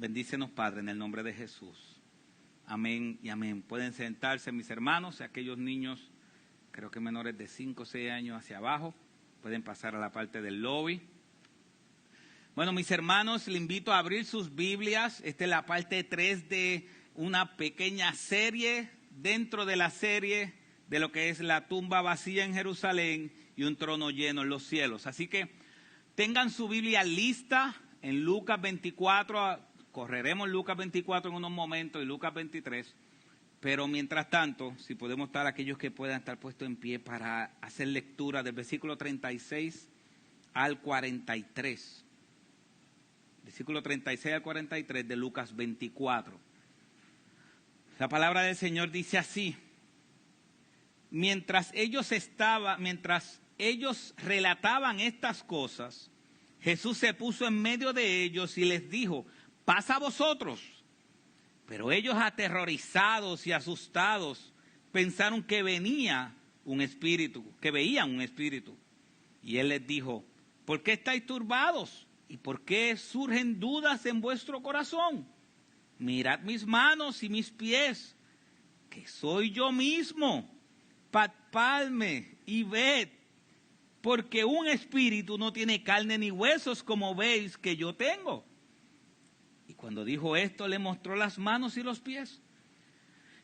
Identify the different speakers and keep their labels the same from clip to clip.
Speaker 1: Bendícenos, Padre, en el nombre de Jesús. Amén y amén. Pueden sentarse mis hermanos, aquellos niños, creo que menores de 5 o 6 años hacia abajo, pueden pasar a la parte del lobby. Bueno, mis hermanos, les invito a abrir sus Biblias. Esta es la parte 3 de una pequeña serie dentro de la serie de lo que es la tumba vacía en Jerusalén y un trono lleno en los cielos. Así que tengan su Biblia lista en Lucas 24, correremos Lucas 24 en unos momentos y Lucas 23, pero mientras tanto, si podemos estar aquellos que puedan estar puestos en pie para hacer lectura del versículo 36 al 43. Versículo 36 al 43 de Lucas 24. La palabra del Señor dice así: mientras ellos relataban estas cosas, Jesús se puso en medio de ellos y les dijo: pasa a vosotros. Pero ellos, aterrorizados y asustados, pensaron que veían un espíritu. Y él les dijo: ¿por qué estáis turbados? ¿Y por qué surgen dudas en vuestro corazón? Mirad mis manos y mis pies, que soy yo mismo. Palpadme y ved, porque un espíritu no tiene carne ni huesos, como veis que yo tengo. Y cuando dijo esto, le mostró las manos y los pies.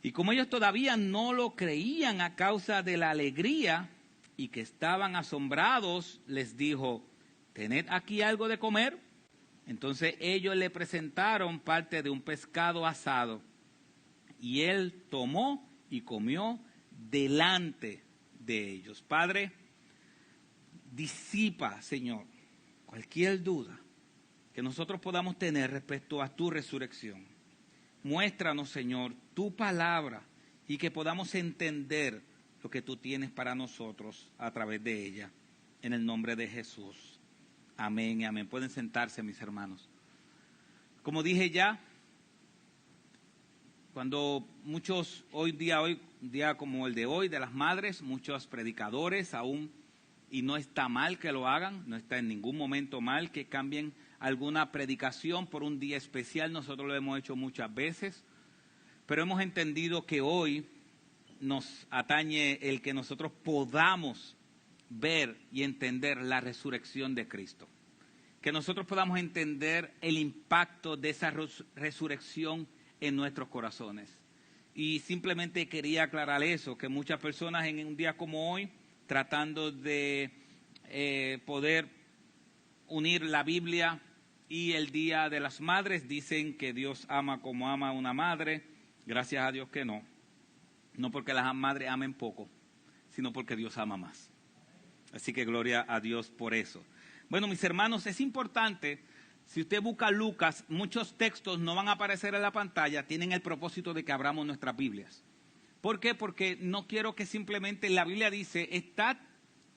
Speaker 1: Y como ellos todavía no lo creían a causa de la alegría y que estaban asombrados, les dijo: ¿tened aquí algo de comer? Entonces ellos le presentaron parte de un pescado asado, y él tomó y comió delante de ellos. Padre, disipa, Señor, cualquier duda que nosotros podamos tener respecto a tu resurrección. Muéstranos, Señor, tu palabra y que podamos entender lo que tú tienes para nosotros a través de ella. En el nombre de Jesús. Amén y amén. Pueden sentarse, mis hermanos. Como dije ya, cuando muchos un día como el de hoy, de las madres, muchos predicadores aún, y no está mal que lo hagan, no está en ningún momento mal que cambien alguna predicación por un día especial. Nosotros lo hemos hecho muchas veces, pero hemos entendido que hoy nos atañe el que nosotros podamos ver y entender la resurrección de Cristo. Que nosotros podamos entender el impacto de esa resurrección en nuestros corazones. Y simplemente quería aclarar eso, que muchas personas en un día como hoy, tratando de poder unir la Biblia y el Día de las Madres, dicen que Dios ama como ama a una madre. Gracias a Dios que no. No porque las madres amen poco, sino porque Dios ama más. Así que gloria a Dios por eso. Bueno, mis hermanos, es importante, si usted busca Lucas, muchos textos no van a aparecer en la pantalla, tienen el propósito de que abramos nuestras Biblias. ¿Por qué? Porque no quiero que simplemente, la Biblia dice, estad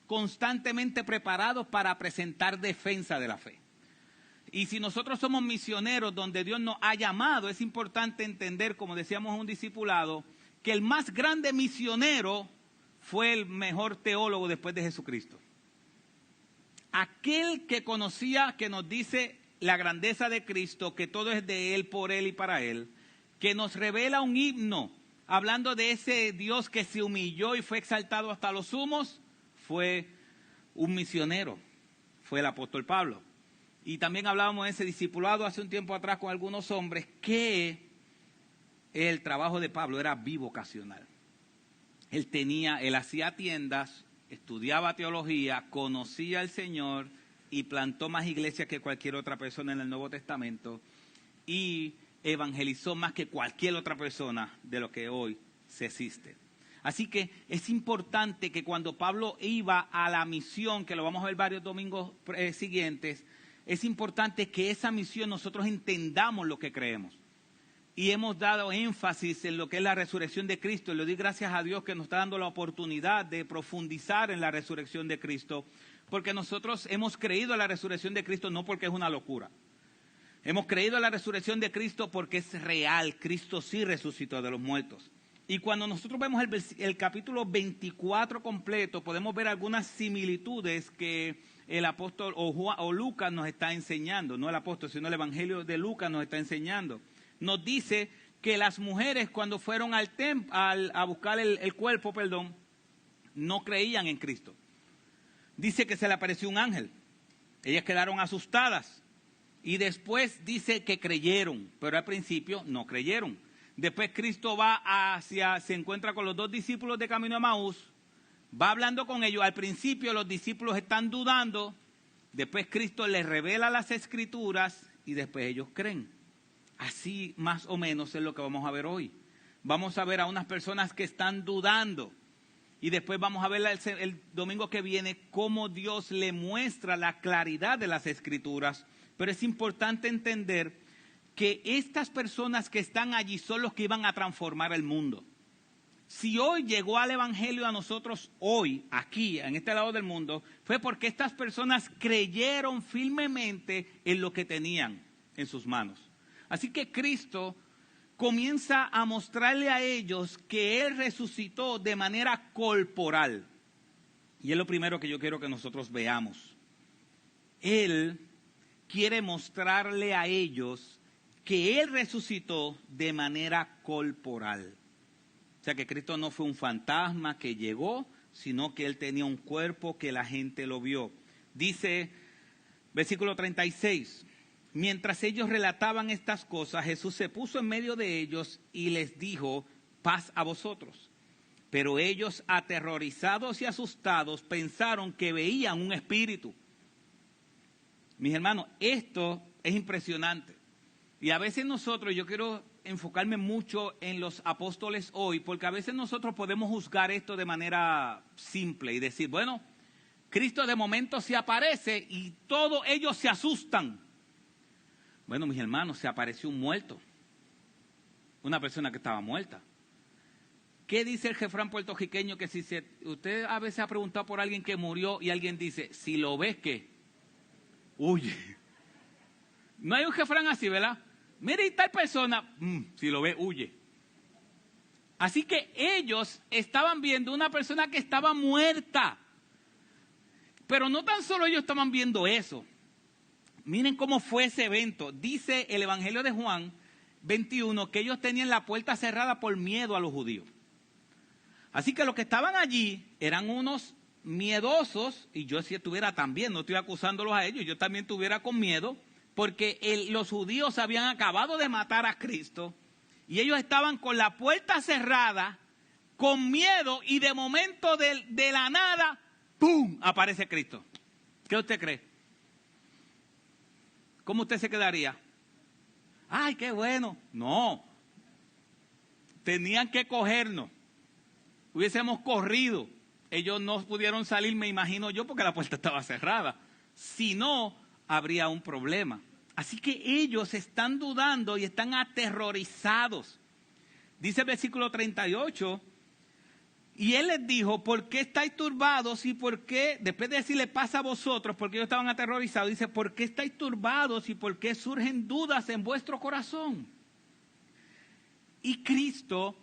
Speaker 1: constantemente preparados para presentar defensa de la fe. Y si nosotros somos misioneros donde Dios nos ha llamado, es importante entender, como decíamos en un discipulado, que el más grande misionero fue el mejor teólogo después de Jesucristo. Aquel que conocía, que nos dice la grandeza de Cristo, que todo es de Él, por Él y para Él, que nos revela un himno hablando de ese Dios que se humilló y fue exaltado hasta los sumos, fue un misionero, fue el apóstol Pablo. Y también hablábamos de ese discipulado hace un tiempo atrás con algunos hombres, que el trabajo de Pablo era bivocacional. Él hacía tiendas, estudiaba teología, conocía al Señor y plantó más iglesias que cualquier otra persona en el Nuevo Testamento y evangelizó más que cualquier otra persona de lo que hoy se existe. Así que es importante que cuando Pablo iba a la misión, que lo vamos a ver varios domingos siguientes, es importante que esa misión nosotros entendamos lo que creemos. Y hemos dado énfasis en lo que es la resurrección de Cristo. Y le doy gracias a Dios que nos está dando la oportunidad de profundizar en la resurrección de Cristo. Porque nosotros hemos creído en la resurrección de Cristo no porque es una locura. Hemos creído en la resurrección de Cristo porque es real. Cristo sí resucitó de los muertos. Y cuando nosotros vemos el capítulo 24 completo, podemos ver algunas similitudes que el apóstol o Lucas nos está enseñando. No el apóstol, sino el Evangelio de Lucas nos está enseñando. Nos dice que las mujeres cuando fueron a buscar el cuerpo, no creían en Cristo. Dice que se le apareció un ángel. Ellas quedaron asustadas. Y después dice que creyeron, pero al principio no creyeron. Después Cristo se encuentra con los 2 discípulos de camino a Emaús, va hablando con ellos. Al principio los discípulos están dudando, después Cristo les revela las Escrituras y después ellos creen. Así más o menos es lo que vamos a ver hoy. Vamos a ver a unas personas que están dudando y después vamos a ver el domingo que viene cómo Dios le muestra la claridad de las Escrituras. Pero es importante entender que estas personas que están allí son los que iban a transformar el mundo. Si hoy llegó al Evangelio a nosotros hoy, aquí, en este lado del mundo, fue porque estas personas creyeron firmemente en lo que tenían en sus manos. Así que Cristo comienza a mostrarle a ellos que Él resucitó de manera corporal. Y es lo primero que yo quiero que nosotros veamos. Él quiere mostrarle a ellos que Él resucitó de manera corporal. O sea que Cristo no fue un fantasma que llegó, sino que Él tenía un cuerpo que la gente lo vio. Dice, versículo 36, mientras ellos relataban estas cosas, Jesús se puso en medio de ellos y les dijo, paz a vosotros. Pero ellos, aterrorizados y asustados, pensaron que veían un espíritu. Mis hermanos, esto es impresionante. Y a veces nosotros, yo quiero enfocarme mucho en los apóstoles hoy, porque a veces nosotros podemos juzgar esto de manera simple y decir, bueno, Cristo de momento se aparece y todos ellos se asustan. Bueno, mis hermanos, se apareció un muerto, una persona que estaba muerta. ¿Qué dice el refrán puertorriqueño? Que si usted a veces ha preguntado por alguien que murió y alguien dice, si lo ves, ¿qué? Huye. No hay un refrán así, ¿verdad? Mire, y tal persona, si lo ve, huye. Así que ellos estaban viendo una persona que estaba muerta. Pero no tan solo ellos estaban viendo eso. Miren cómo fue ese evento. Dice el Evangelio de Juan 21 que ellos tenían la puerta cerrada por miedo a los judíos. Así que los que estaban allí eran unos miedosos, y yo si estuviera también, no estoy acusándolos a ellos, yo también estuviera con miedo, porque los judíos habían acabado de matar a Cristo y ellos estaban con la puerta cerrada, con miedo, y de momento de la nada, ¡pum!, aparece Cristo. ¿Qué usted cree? ¿Cómo usted se quedaría? ¡Ay, qué bueno! No, tenían que cogernos, hubiésemos corrido. Ellos no pudieron salir, me imagino yo, porque la puerta estaba cerrada. Si no, habría un problema. Así que ellos están dudando y están aterrorizados. Dice el versículo 38, y Él les dijo, ¿por qué estáis turbados? Y por qué, después de decirle pasa a vosotros, porque ellos estaban aterrorizados, dice, ¿por qué estáis turbados y por qué surgen dudas en vuestro corazón? Y Cristo,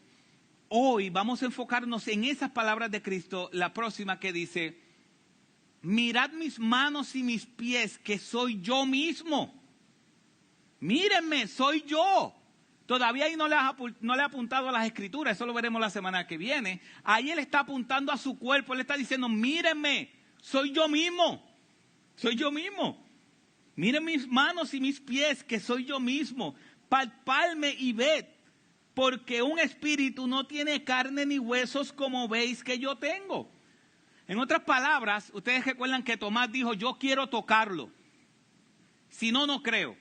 Speaker 1: hoy vamos a enfocarnos en esas palabras de Cristo, la próxima que dice, mirad mis manos y mis pies, que soy yo mismo. Mírenme, soy yo. Todavía ahí no le ha apuntado a las Escrituras, eso lo veremos la semana que viene. Ahí Él está apuntando a su cuerpo, Él está diciendo, mírenme, soy yo mismo. Soy yo mismo. Miren mis manos y mis pies, que soy yo mismo. Palpadme y ved, porque un espíritu no tiene carne ni huesos como veis que yo tengo. En otras palabras, ustedes recuerdan que Tomás dijo, yo quiero tocarlo. Si no, no creo.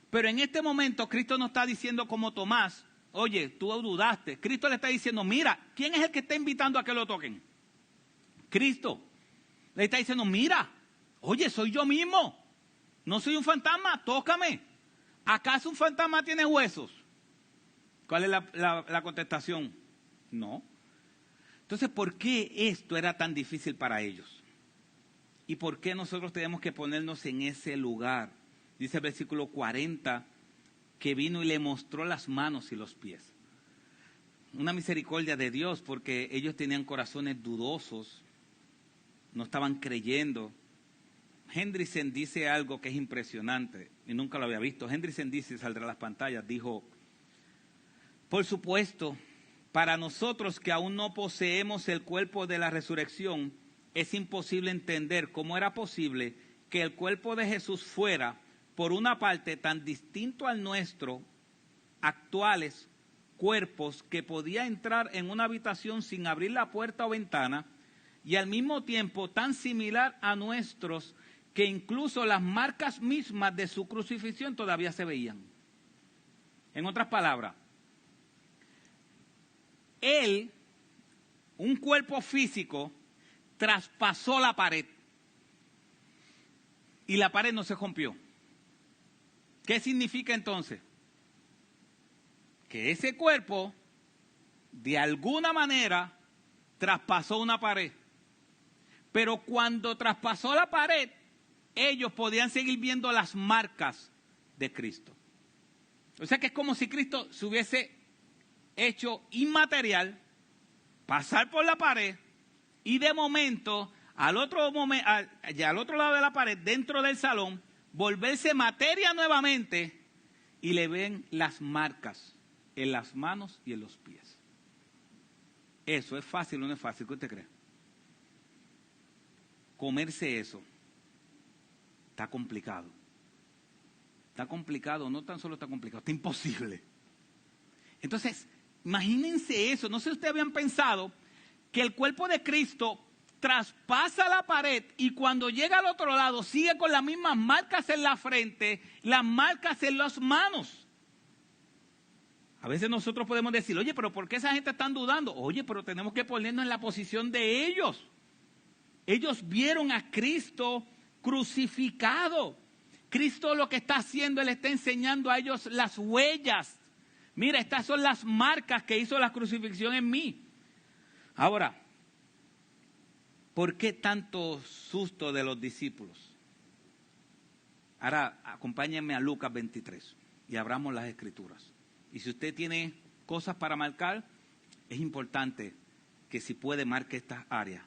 Speaker 1: Pero en este momento Cristo no está diciendo como Tomás, oye, tú dudaste. Cristo le está diciendo, mira, ¿quién es el que está invitando a que lo toquen? Cristo. Le está diciendo, mira, oye, soy yo mismo. No soy un fantasma, tócame. ¿Acaso un fantasma tiene huesos? ¿Cuál es la contestación? No. Entonces, ¿por qué esto era tan difícil para ellos? ¿Y por qué nosotros tenemos que ponernos en ese lugar? Dice el versículo 40, que vino y le mostró las manos y los pies. una misericordia de Dios, porque ellos tenían corazones dudosos, no estaban creyendo. Hendrickson dice algo que es impresionante y nunca lo había visto. Hendrickson dice, saldrá a las pantallas, dijo: por supuesto, para nosotros que aún no poseemos el cuerpo de la resurrección, es imposible entender cómo era posible que el cuerpo de Jesús fuera, por una parte, tan distinto al nuestro, actuales cuerpos, que podía entrar en una habitación sin abrir la puerta o ventana, y al mismo tiempo tan similar a nuestros, que incluso las marcas mismas de su crucifixión todavía se veían. En otras palabras, él, un cuerpo físico, traspasó la pared y la pared no se rompió. ¿Qué significa entonces? Que ese cuerpo, de alguna manera, traspasó una pared. Pero cuando traspasó la pared, ellos podían seguir viendo las marcas de Cristo. O sea que es como si Cristo se hubiese hecho inmaterial, pasar por la pared, y de momento, al otro lado de la pared, dentro del salón, volverse materia nuevamente, y le ven las marcas en las manos y en los pies. ¿Eso es fácil o no es fácil? ¿Qué usted cree? Comerse eso está complicado. Está complicado, no tan solo está complicado, está imposible. Entonces, imagínense eso. No sé si ustedes habían pensado que el cuerpo de Cristo traspasa la pared y cuando llega al otro lado sigue con las mismas marcas en la frente, las marcas en las manos. A veces nosotros podemos decir, oye, pero ¿por qué esa gente está dudando? Oye, pero tenemos que ponernos en la posición de ellos. Ellos vieron a Cristo crucificado. Cristo lo que está haciendo, Él está enseñando a ellos las huellas. Mira, estas son las marcas que hizo la crucifixión en mí. Ahora, ¿por qué tanto susto de los discípulos? Ahora, acompáñenme a Lucas 23 y abramos las Escrituras. Y si usted tiene cosas para marcar, es importante que si puede marque estas áreas.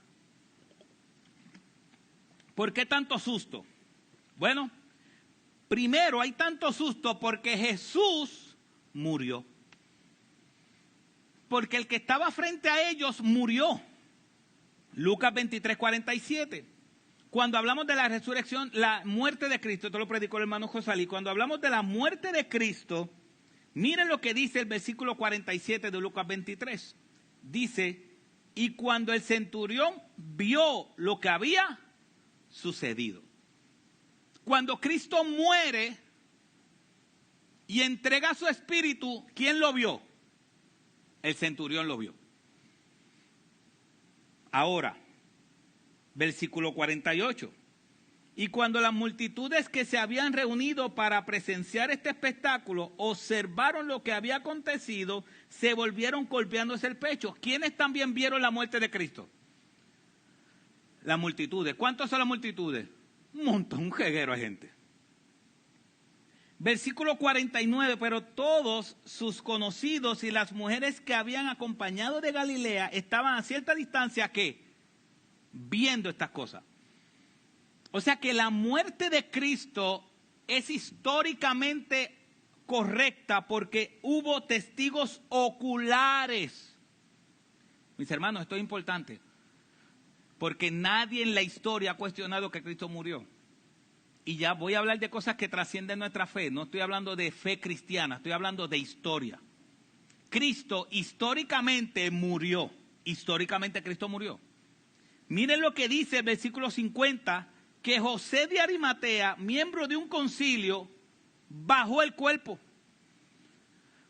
Speaker 1: ¿Por qué tanto susto? Bueno, primero hay tanto susto porque Jesús murió. Porque el que estaba frente a ellos murió. Lucas 23, 47. Cuando hablamos de la resurrección, la muerte de Cristo, esto lo predicó el hermano Josalí, cuando hablamos de la muerte de Cristo, miren lo que dice el versículo 47 de Lucas 23. Dice, y cuando el centurión vio lo que había sucedido. Cuando Cristo muere y entrega su espíritu, ¿quién lo vio? El centurión lo vio. Ahora, versículo 48. Y cuando las multitudes que se habían reunido para presenciar este espectáculo observaron lo que había acontecido, se volvieron golpeándose el pecho. ¿Quiénes también vieron la muerte de Cristo? Las multitudes. ¿Cuántas son las multitudes? Un montón, un jeguero de gente. Versículo 49, pero todos sus conocidos y las mujeres que habían acompañado de Galilea estaban a cierta distancia, ¿qué? Viendo estas cosas. O sea que la muerte de Cristo es históricamente correcta porque hubo testigos oculares. Mis hermanos, esto es importante. Porque nadie en la historia ha cuestionado que Cristo murió. Y ya voy a hablar de cosas que trascienden nuestra fe. No estoy hablando de fe cristiana, estoy hablando de historia. Cristo históricamente murió. Históricamente Cristo murió. Miren lo que dice el versículo 50, que José de Arimatea, miembro de un concilio, bajó el cuerpo.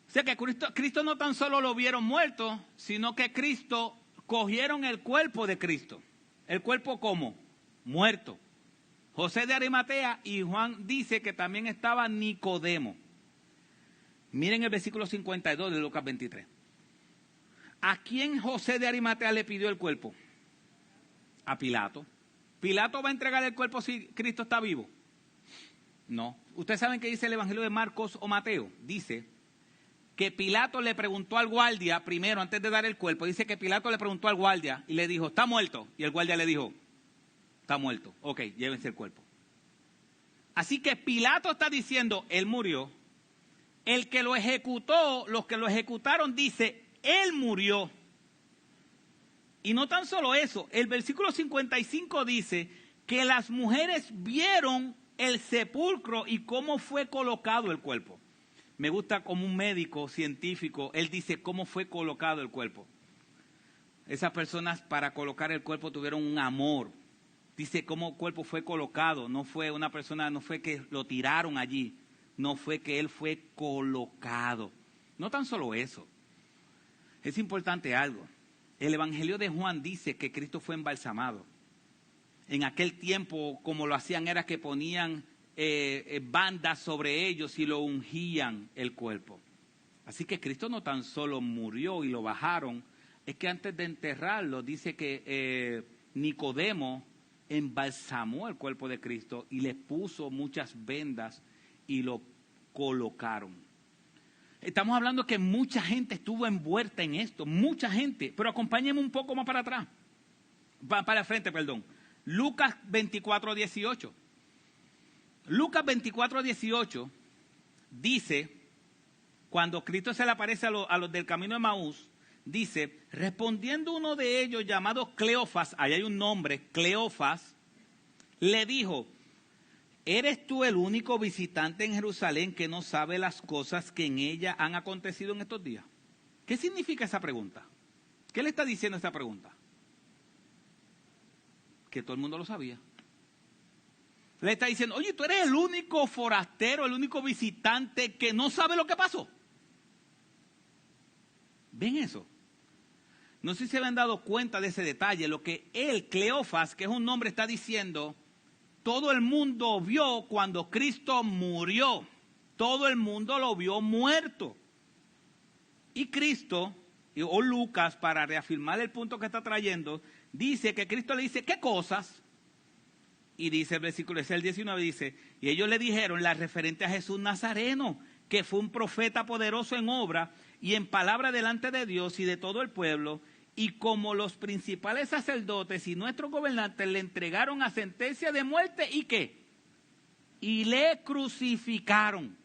Speaker 1: O sea que Cristo no tan solo lo vieron muerto, sino que Cristo cogieron el cuerpo de Cristo. ¿El cuerpo cómo? Muerto. José de Arimatea, y Juan dice que también estaba Nicodemo. Miren el versículo 52 de Lucas 23. ¿A quién José de Arimatea le pidió el cuerpo? A Pilato. ¿Pilato va a entregar el cuerpo si Cristo está vivo? No. ¿Ustedes saben qué dice el Evangelio de Marcos o Mateo? Dice que Pilato le preguntó al guardia, primero, antes de dar el cuerpo, dice que Pilato le preguntó al guardia y le dijo, ¿está muerto? Y el guardia le dijo, está muerto. Ok, llévense el cuerpo. Así que Pilato está diciendo, él murió. El que lo ejecutó, los que lo ejecutaron, dice, él murió. Y no tan solo eso, el versículo 55 dice que las mujeres vieron el sepulcro y cómo fue colocado el cuerpo. Me gusta como un médico científico, él dice cómo fue colocado el cuerpo. Esas personas para colocar el cuerpo tuvieron un amor. Dice cómo el cuerpo fue colocado, no fue una persona, no fue que lo tiraron allí, no fue que él fue colocado. No tan solo eso, es importante algo. El Evangelio de Juan dice que Cristo fue embalsamado. En aquel tiempo, como lo hacían, era que ponían bandas sobre ellos y lo ungían el cuerpo. Así que Cristo no tan solo murió y lo bajaron, es que antes de enterrarlo, dice que Nicodemo embalsamó el cuerpo de Cristo y le puso muchas vendas y lo colocaron. Estamos hablando que mucha gente estuvo envuelta en esto, mucha gente, pero acompáñenme un poco más para atrás, para el frente, perdón. Lucas 24:18. Lucas 24:18 dice, cuando Cristo se le aparece a los del camino de Emaús, dice, respondiendo uno de ellos llamado Cleofas, ahí hay un nombre, Cleofas, le dijo, ¿eres tú el único visitante en Jerusalén que no sabe las cosas que en ella han acontecido en estos días? ¿Qué significa esa pregunta? ¿Qué le está diciendo esta pregunta? Que todo el mundo lo sabía. Le está diciendo, oye, tú eres el único forastero, el único visitante que no sabe lo que pasó. ¿Ven eso? No sé si se habían dado cuenta de ese detalle, lo que él, Cleofas, que es un nombre, está diciendo, todo el mundo vio cuando Cristo murió, todo el mundo lo vio muerto. Y Cristo, o Lucas, para reafirmar el punto que está trayendo, dice que Cristo le dice, ¿qué cosas? Y dice el versículo, es el 19, dice, y ellos le dijeron, la referente a Jesús Nazareno, que fue un profeta poderoso en obra y en palabra delante de Dios y de todo el pueblo, y como los principales sacerdotes y nuestros gobernantes le entregaron a sentencia de muerte, ¿y qué? Y le crucificaron.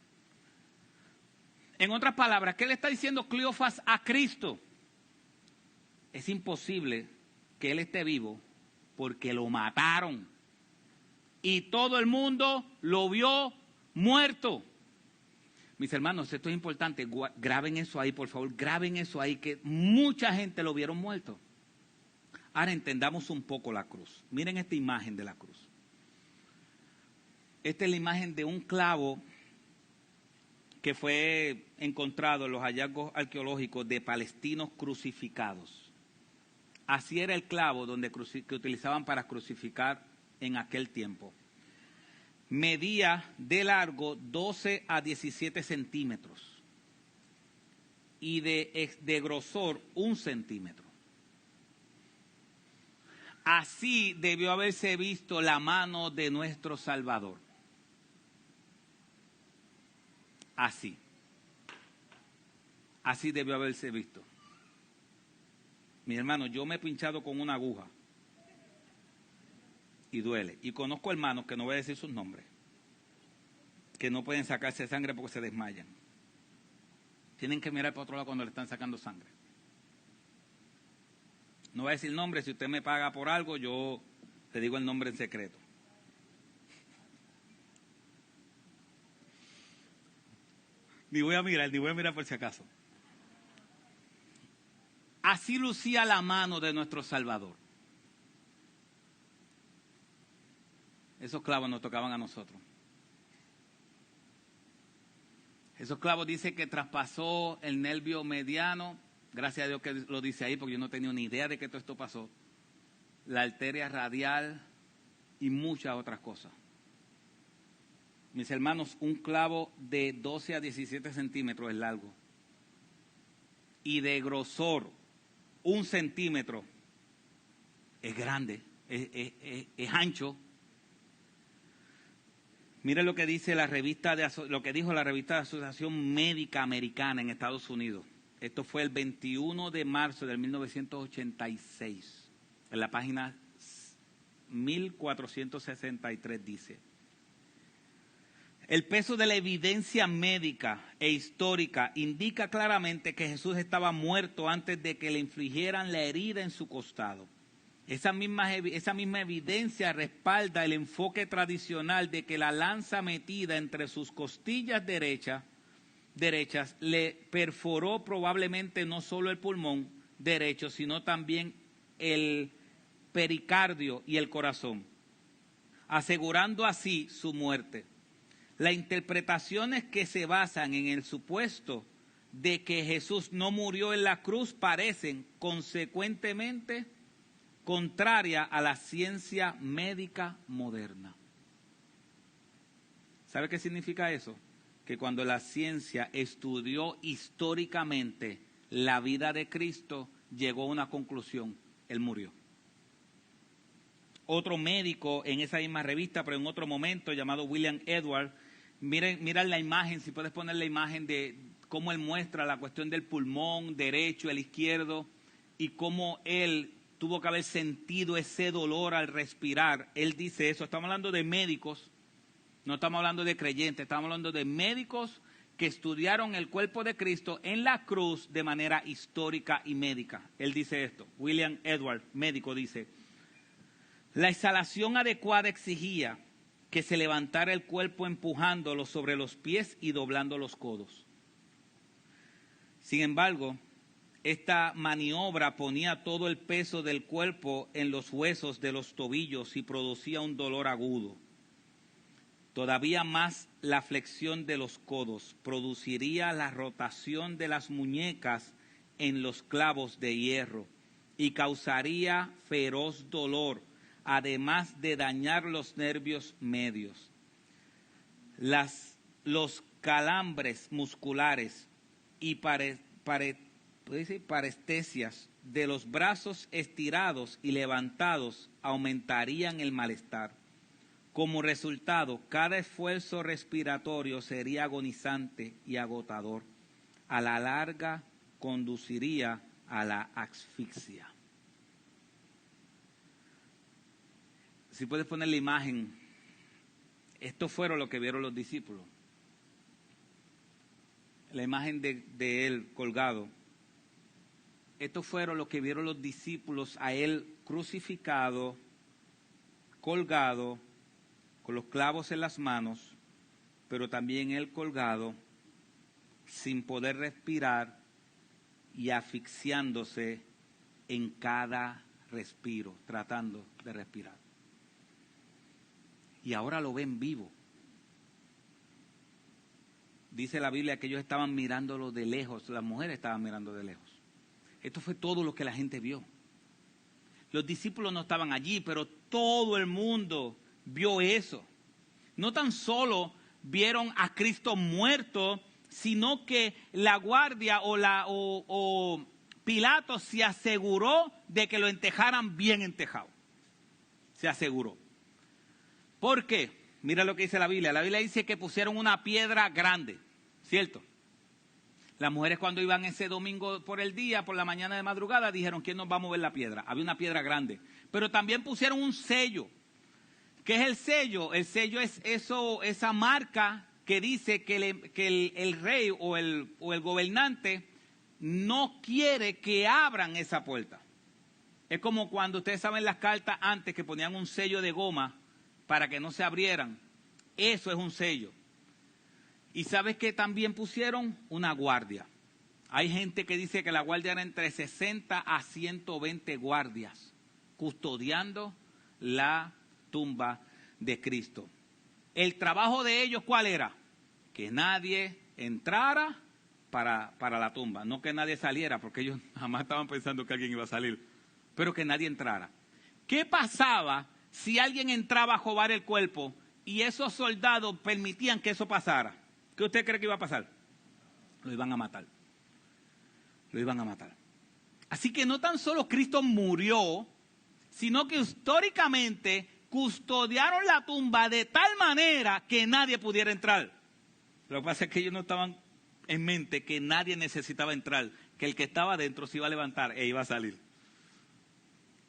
Speaker 1: En otras palabras, ¿qué le está diciendo Cleofas a Cristo? Es imposible que él esté vivo porque lo mataron. Y todo el mundo lo vio muerto. Mis hermanos, esto es importante, graben eso ahí, por favor, graben eso ahí, que mucha gente lo vieron muerto. Ahora entendamos un poco la cruz. Miren esta imagen de la cruz. Esta es la imagen de un clavo que fue encontrado en los hallazgos arqueológicos de palestinos crucificados. Así era el clavo que utilizaban para crucificar en aquel tiempo. Medía de largo 12 a 17 centímetros y de grosor 1 centímetro. Así debió haberse visto la mano de nuestro Salvador. Así debió haberse visto. Mi hermano, yo me he pinchado con una aguja y duele. Y conozco hermanos, que no voy a decir sus nombres, que no pueden sacarse sangre porque se desmayan. Tienen que mirar para otro lado cuando le están sacando sangre. No voy a decir nombre, si usted me paga por algo, yo le digo el nombre en secreto. Ni voy a mirar por si acaso. Así lucía la mano de nuestro Salvador. Esos clavos nos tocaban a nosotros. Esos clavos dice que traspasó el nervio mediano, gracias a Dios que lo dice ahí, porque yo no tenía ni idea de que todo esto pasó, la arteria radial y muchas otras cosas. Mis hermanos, un clavo de 12 a 17 centímetros es largo y de grosor 1 centímetro es grande, es ancho. Mire lo que dice lo que dijo la revista de Asociación Médica Americana en Estados Unidos. Esto fue el 21 de marzo de 1986. En la página 1463 dice: el peso de la evidencia médica e histórica indica claramente que Jesús estaba muerto antes de que le infligieran la herida en su costado. Esa misma evidencia respalda el enfoque tradicional de que la lanza metida entre sus costillas derechas le perforó probablemente no solo el pulmón derecho, sino también el pericardio y el corazón, asegurando así su muerte. Las interpretaciones que se basan en el supuesto de que Jesús no murió en la cruz parecen consecuentemente contrarias a la ciencia médica moderna. ¿Sabe qué significa eso? Que cuando la ciencia estudió históricamente la vida de Cristo, llegó a una conclusión: Él murió. Otro médico en esa misma revista, pero en otro momento, llamado William Edwards, miren la imagen, si puedes poner la imagen de cómo él muestra la cuestión del pulmón derecho, el izquierdo, y cómo él tuvo que haber sentido ese dolor al respirar. Él dice eso. Estamos hablando de médicos, no estamos hablando de creyentes, estamos hablando de médicos que estudiaron el cuerpo de Cristo en la cruz de manera histórica y médica. Él dice esto, William Edwards, médico, dice: la exhalación adecuada exigía que se levantara el cuerpo empujándolo sobre los pies y doblando los codos. Sin embargo, esta maniobra ponía todo el peso del cuerpo en los huesos de los tobillos y producía un dolor agudo. Todavía más, la flexión de los codos produciría la rotación de las muñecas en los clavos de hierro y causaría feroz dolor, además de dañar los nervios medios. Los calambres musculares y parestesias de los brazos estirados y levantados aumentarían el malestar. Como resultado, cada esfuerzo respiratorio sería agonizante y agotador. A la larga, conduciría a la asfixia. Si puedes poner la imagen, esto fueron lo que vieron los discípulos. La imagen de él colgado. Esto fueron lo que vieron los discípulos, a él crucificado, colgado, con los clavos en las manos, pero también él colgado, sin poder respirar y asfixiándose en cada respiro, tratando de respirar. Y ahora lo ven vivo. Dice la Biblia que ellos estaban mirándolo de lejos, las mujeres estaban mirando de lejos. Esto fue todo lo que la gente vio. Los discípulos no estaban allí, pero todo el mundo vio eso. No tan solo vieron a Cristo muerto, sino que la guardia o Pilato se aseguró de que lo entejaran bien entejado. Se aseguró. ¿Por qué? Mira lo que dice la Biblia. La Biblia dice que pusieron una piedra grande, ¿cierto? Las mujeres cuando iban ese domingo por el día, por la mañana de madrugada, dijeron: ¿quién nos va a mover la piedra? Había una piedra grande. Pero también pusieron un sello. ¿Qué es el sello? El sello es esa marca que dice que el rey o el gobernante no quiere que abran esa puerta. Es como cuando ustedes saben las cartas antes que ponían un sello de goma para que no se abrieran. Eso es un sello. Y ¿sabes qué también pusieron? Una guardia. Hay gente que dice que la guardia era entre 60 a 120 guardias custodiando la tumba de Cristo. El trabajo de ellos, ¿cuál era? Que nadie entrara para la tumba. No que nadie saliera, porque ellos jamás estaban pensando que alguien iba a salir. Pero que nadie entrara. ¿Qué pasaba si alguien entraba a robar el cuerpo y esos soldados permitían que eso pasara? ¿Qué usted cree que iba a pasar? Lo iban a matar. Lo iban a matar. Así que no tan solo Cristo murió, sino que históricamente custodiaron la tumba de tal manera que nadie pudiera entrar. Lo que pasa es que ellos no estaban en mente que nadie necesitaba entrar, que el que estaba dentro se iba a levantar e iba a salir.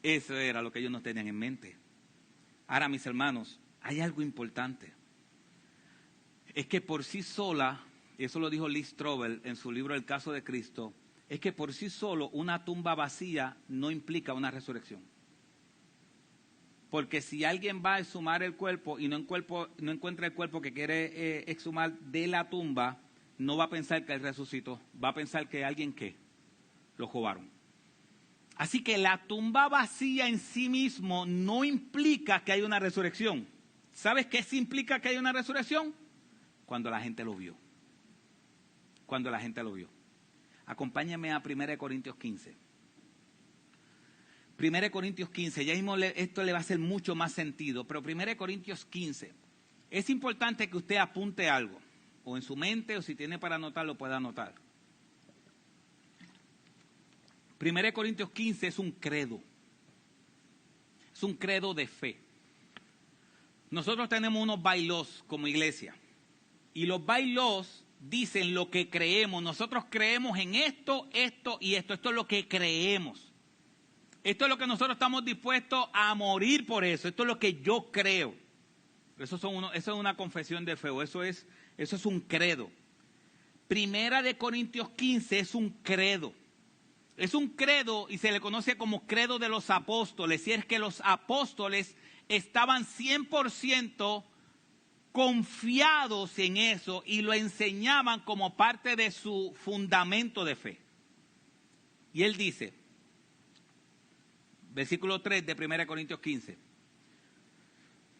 Speaker 1: Eso era lo que ellos no tenían en mente. Ahora, mis hermanos, hay algo importante. Es que por sí sola, y eso lo dijo Lee Strobel en su libro El caso de Cristo, es que por sí solo una tumba vacía no implica una resurrección. Porque si alguien va a exhumar el cuerpo y no encuentra el cuerpo que quiere exhumar de la tumba, no va a pensar que él resucitó, va a pensar que alguien ¿qué? Lo robaron. Así que la tumba vacía en sí mismo no implica que haya una resurrección. ¿Sabes qué sí implica que haya una resurrección? Cuando la gente lo vio. Cuando la gente lo vio. Acompáñame a 1 Corintios 15. 1 Corintios 15, ya mismo esto le va a hacer mucho más sentido, pero 1 Corintios 15, es importante que usted apunte algo, o en su mente, o si tiene para anotar, lo pueda anotar. 1 Corintios 15 es un credo de fe. Nosotros tenemos unos bailos como iglesia, y los bailos dicen lo que creemos. Nosotros creemos en esto, esto y esto. Esto es lo que creemos. Esto es lo que nosotros estamos dispuestos a morir por eso. Esto es lo que yo creo. Eso es una confesión de fe. Eso es un credo. 1 Corintios 15 es un credo. Es un credo y se le conoce como credo de los apóstoles. Y es que los apóstoles estaban 100% confiados en eso y lo enseñaban como parte de su fundamento de fe. Y él dice, versículo 3 de 1 Corintios 15,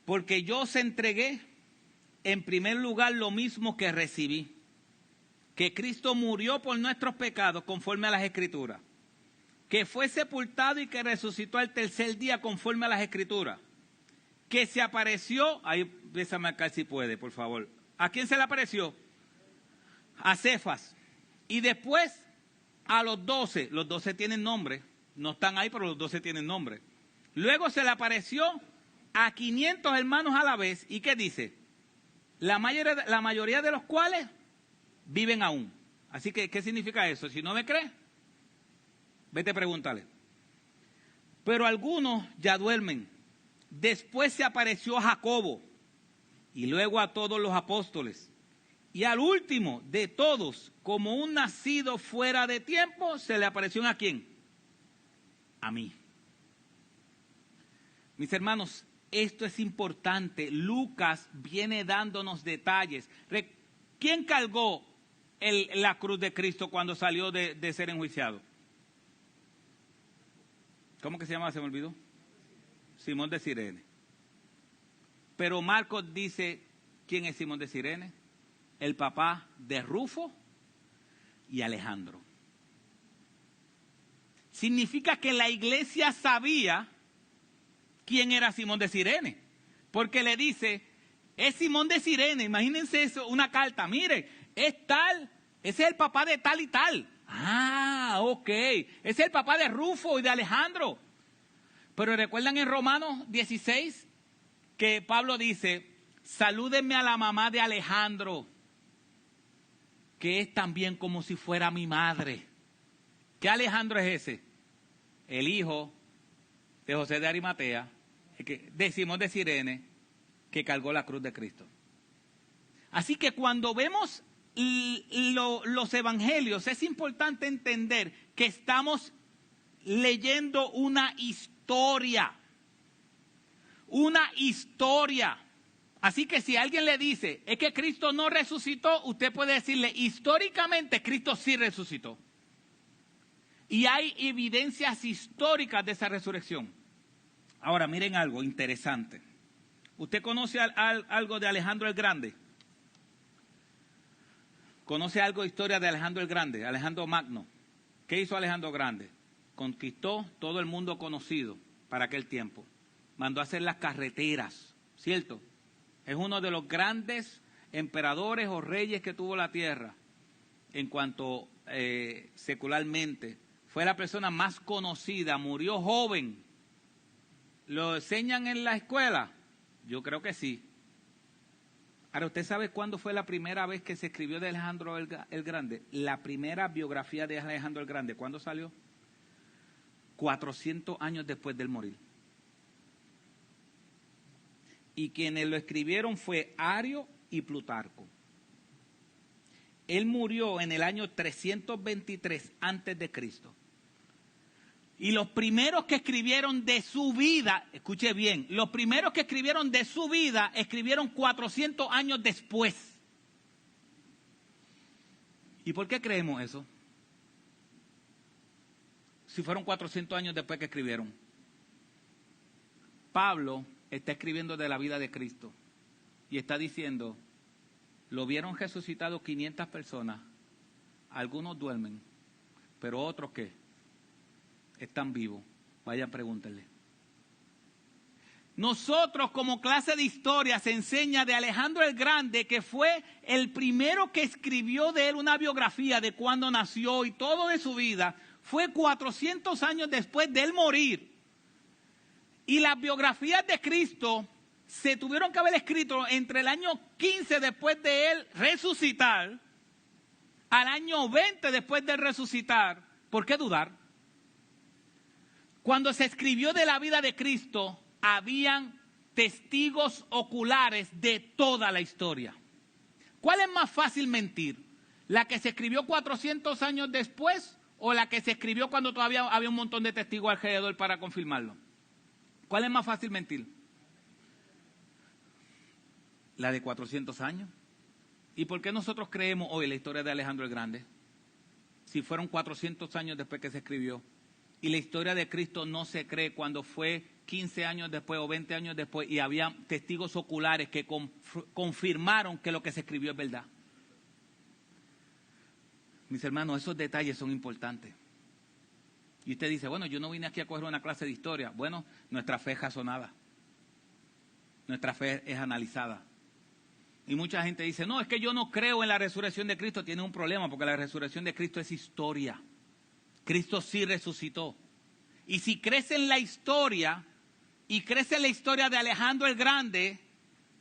Speaker 1: porque yo os entregué en primer lugar lo mismo que recibí, que Cristo murió por nuestros pecados conforme a las Escrituras, que fue sepultado y que resucitó al tercer día conforme a las Escrituras, que se apareció, ahí bésame acá si puede, por favor. ¿A quién se le apareció? A Cefas. Y después a los 12, los 12 tienen nombre, no están ahí, pero los 12 tienen nombre. Luego se le apareció a 500 hermanos a la vez, ¿y qué dice? La mayoría de los cuales viven aún. Así que, ¿qué significa eso? Si no me crees, vete a preguntarle. Pero algunos ya duermen. Después se apareció a Jacobo y luego a todos los apóstoles. Y al último de todos, como un nacido fuera de tiempo, se le apareció ¿a quién? A mí. Mis hermanos, esto es importante. Lucas viene dándonos detalles. ¿Quién cargó la cruz de Cristo cuando salió de ser enjuiciado? ¿Cómo que se llama? Se me olvidó. Simón de Cirene. Pero Marcos dice, ¿quién es Simón de Cirene? El papá de Rufo y Alejandro. Significa que la iglesia sabía quién era Simón de Cirene, porque le dice, es Simón de Cirene, imagínense eso, una carta, mire, es tal, ese es el papá de tal y tal. Ah, ok, ese es el papá de Rufo y de Alejandro. Pero recuerdan en Romanos 16 que Pablo dice, salúdenme a la mamá de Alejandro, que es también como si fuera mi madre. ¿Qué Alejandro es ese? El hijo de José de Arimatea, de Simón de Cirene, que cargó la cruz de Cristo. Así que cuando vemos los evangelios, es importante entender que estamos leyendo una historia. Una historia. Así que si alguien le dice, es que Cristo no resucitó, usted puede decirle, históricamente Cristo sí resucitó. Y hay evidencias históricas de esa resurrección. Ahora, miren algo interesante. ¿Usted conoce algo de Alejandro el Grande? ¿Conoce algo de historia de Alejandro el Grande? Alejandro Magno. ¿Qué hizo Alejandro Grande? Conquistó todo el mundo conocido para aquel tiempo. Mandó a hacer las carreteras, ¿cierto? Es uno de los grandes emperadores o reyes que tuvo la tierra en cuanto secularmente. Fue la persona más conocida, murió joven. ¿Lo enseñan en la escuela? Yo creo que sí. Ahora, ¿usted sabe cuándo fue la primera vez que se escribió de Alejandro el Grande? La primera biografía de Alejandro el Grande, ¿cuándo salió? 400 años después del morir. Y quienes lo escribieron fue Ario y Plutarco. Él murió en el año 323 antes de Cristo. Y los primeros que escribieron de su vida, escuche bien, los primeros que escribieron de su vida, escribieron 400 años después. ¿Y por qué creemos eso? Si fueron 400 años después que escribieron. Pablo está escribiendo de la vida de Cristo y está diciendo, lo vieron resucitado 500 personas, algunos duermen, pero otros ¿qué? Están vivos. Vayan, pregúntenle. Nosotros como clase de historia se enseña de Alejandro el Grande, que fue el primero que escribió de él una biografía de cuándo nació y todo de su vida. Fue 400 años después de él morir. Y las biografías de Cristo se tuvieron que haber escrito entre el año 15 después de él resucitar al año 20 después de él resucitar. ¿Por qué dudar? Cuando se escribió de la vida de Cristo, habían testigos oculares de toda la historia. ¿Cuál es más fácil mentir? ¿La que se escribió 400 años después o la que se escribió cuando todavía había un montón de testigos alrededor para confirmarlo? ¿Cuál es más fácil mentir? La de 400 años. ¿Y por qué nosotros creemos hoy la historia de Alejandro el Grande? Si fueron 400 años después que se escribió. Y la historia de Cristo no se cree cuando fue 15 años después o 20 años después y había testigos oculares que confirmaron que lo que se escribió es verdad. Mis hermanos, esos detalles son importantes. Y usted dice, bueno, yo no vine aquí a coger una clase de historia. Bueno, nuestra fe es razonada. Nuestra fe es analizada. Y mucha gente dice, no, es que yo no creo en la resurrección de Cristo. Tiene un problema porque la resurrección de Cristo es historia. Cristo sí resucitó. Y si crees en la historia y crees en la historia de Alejandro el Grande,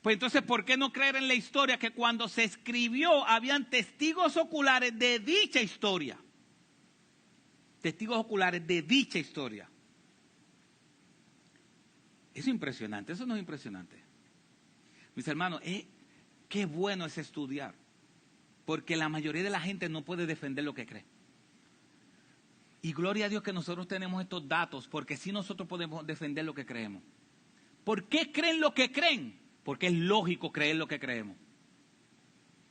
Speaker 1: pues entonces ¿por qué no creer en la historia que cuando se escribió habían testigos oculares de dicha historia? Testigos oculares de dicha historia. Eso es impresionante, eso no es impresionante. Mis hermanos, qué bueno es estudiar, porque la mayoría de la gente no puede defender lo que cree. Y gloria a Dios que nosotros tenemos estos datos, porque sí nosotros podemos defender lo que creemos. ¿Por qué creen lo que creen? Porque es lógico creer lo que creemos.